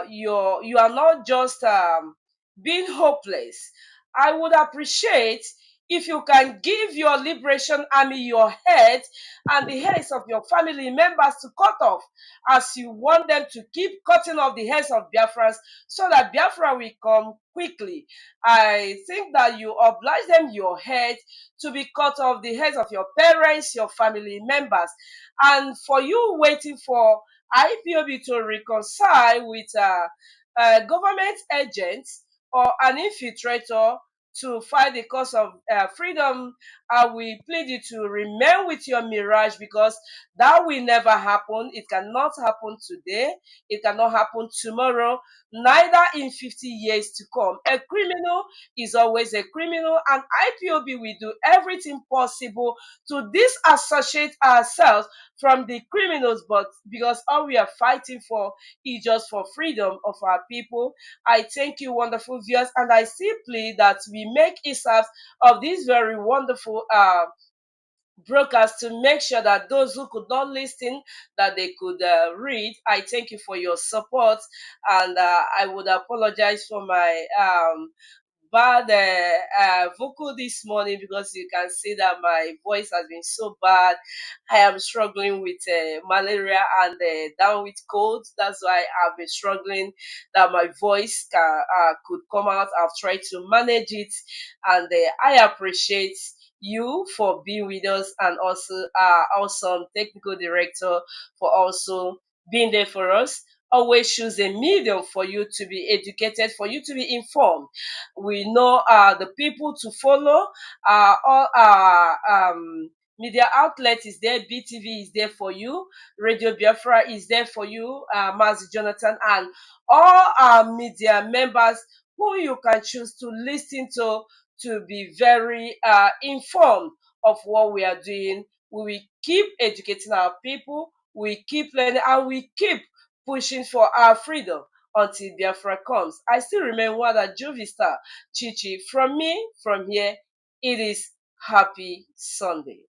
you are not just being hopeless, I would appreciate if you can give your liberation army your head and the heads of your family members to cut off, as you want them to keep cutting off the heads of Biafrans so that Biafra will come quickly. I think that you oblige them your head to be cut off the heads of your parents, your family members, and for you waiting for IPOB to reconcile with government agents or an infiltrator to fight the cause of freedom I will plead you to remain with your mirage, because that will never happen. It cannot happen today. It cannot happen tomorrow, neither in 50 years to come. A criminal is always a criminal, and IPOB will do everything possible to disassociate ourselves from the criminals, but because all we are fighting for is just for freedom of our people. I thank you, wonderful viewers, and I still plead that we make use of this very wonderful broadcast to make sure that those who could not listen, that they could read. I thank you for your support, and I would apologize for my bad vocal this morning, because you can see that my voice has been so bad. I am struggling with malaria and down with cold. That's why I've been struggling that my voice could come out. I've tried to manage it, and I appreciate you for being with us, and also awesome technical director for also being there for us. Always choose a medium for you to be educated, for you to be informed. We know the people to follow. All our media outlet is there. BTV is there for you. Radio Biafra is there for you. Mazi Jonathan, and all our media members who you can choose to listen to be very informed of what we are doing. We will keep educating our people. We keep learning, and we keep pushing for our freedom until Biafra comes. I still remain one that Jovista Chichi. From me, from here, it is Happy Sunday.